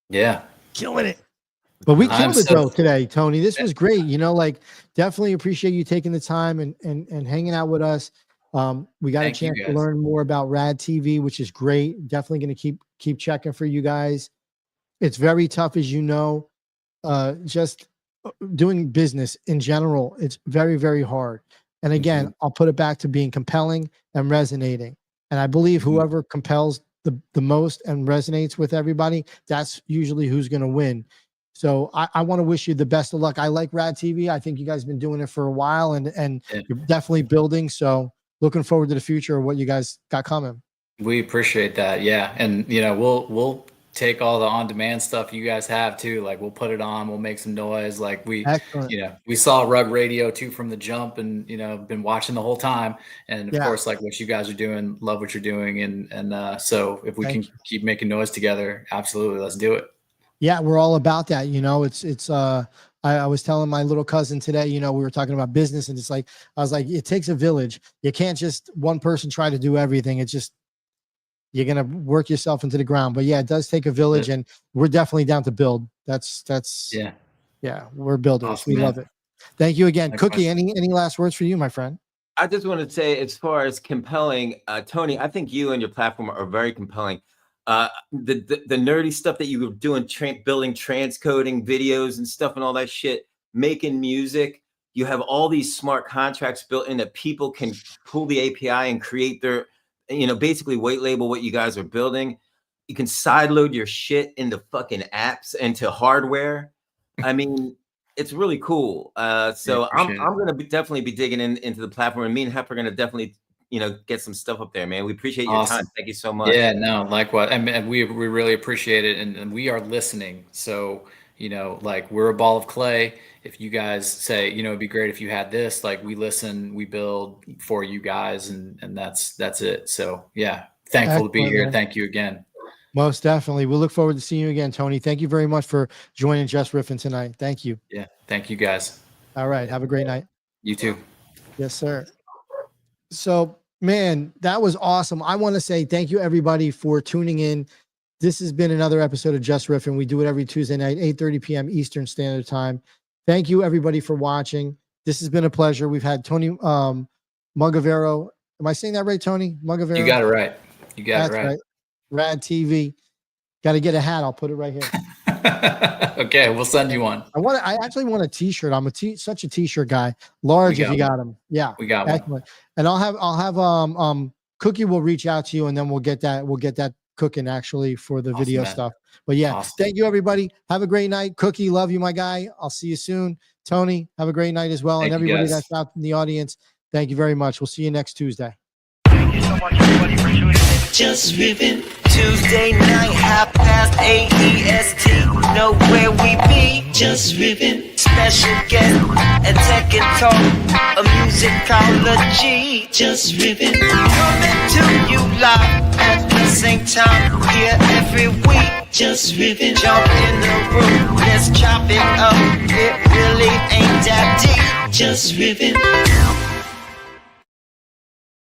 Yeah, killing it. But we killed it though today, Tony. This was great. Definitely appreciate you taking the time and hanging out with us. We got a chance to learn more about RadTV, which is great. Definitely going to keep checking for you guys. It's very tough, as just doing business in general, it's very, very hard. And again, I'll put it back to being compelling and resonating. And I believe whoever compels the most and resonates with everybody, that's usually who's going to win. So I want to wish you the best of luck. I like RadTV. I think you guys have been doing it for a while, and you're definitely building. So looking forward to the future of what you guys got coming. We appreciate that. Yeah. And we'll take all the on-demand stuff you guys have too. Like we'll put it on, we'll make some noise. Like we saw Rug Radio too from the jump, and been watching the whole time. And of course, like what you guys are doing, love what you're doing. And so if we can keep making noise together, absolutely, let's do it. Yeah, we're all about that. I was telling my little cousin today, we were talking about business, and I was like, it takes a village. You can't just one person try to do everything. It's just, you're going to work yourself into the ground. But yeah, it does take a village, and we're definitely down to build. We're builders. Awesome, we man. love it. Thank you again. Thanks, Cookie, man. any last words for you, my friend? I just want to say, as far as compelling, Tony, I think you and your platform are very compelling. The nerdy stuff that you were doing, building transcoding videos and stuff and all that shit, making music. You have all these smart contracts built in that people can pull the API and create their, basically white label what you guys are building. You can sideload your shit into fucking apps and to hardware. I mean, it's really cool. So I'm going to definitely be digging into the platform, and me and Hep are going to definitely get some stuff up there, man. We appreciate your time. Thank you so much. Yeah, no, likewise. And we really appreciate it. And we are listening. So, like we're a ball of clay. If you guys say, it'd be great if you had this, like we listen, we build for you guys, and that's it. So yeah, thankful to be here. Man. Thank you again. Most definitely. We'll look forward to seeing you again, Tony. Thank you very much for joining Jus Riffin tonight. Thank you. Yeah. Thank you guys. All right. Have a great night. You too. Yes, sir. So, man, that was awesome. I want to say thank you, everybody, for tuning in. This has been another episode of Jus Riffin. We do it every Tuesday night, 8:30 p.m. Eastern Standard Time. Thank you, everybody, for watching. This has been a pleasure. We've had Tony Mugavero. Am I saying that right, Tony? Mugavero? You got it right. You got it right. RadTV. Got to get a hat. I'll put it right here. Okay, we'll send you one. I actually want a T-shirt. I'm such a T-shirt guy. Large, if you got them. Yeah, we got one. And I'll have Cookie will reach out to you, and then we'll get that cooking actually for the video stuff. But yeah, Thank you, everybody. Have a great night. Cookie, love you, my guy. I'll see you soon. Tony, have a great night as well. And everybody that's out in the audience, thank you very much. We'll see you next Tuesday. Thank you so much, everybody, for tuning in. Jus Riffin, Tuesday night, 8:30 EST. Know where we be. Jus Riffin, special guest and tech and talk, a musicology. Jus Riffin, coming to you live at the same time here every week. Jus Riffin, jump in the room, let's chop it up. It really ain't that deep. Jus Riffin.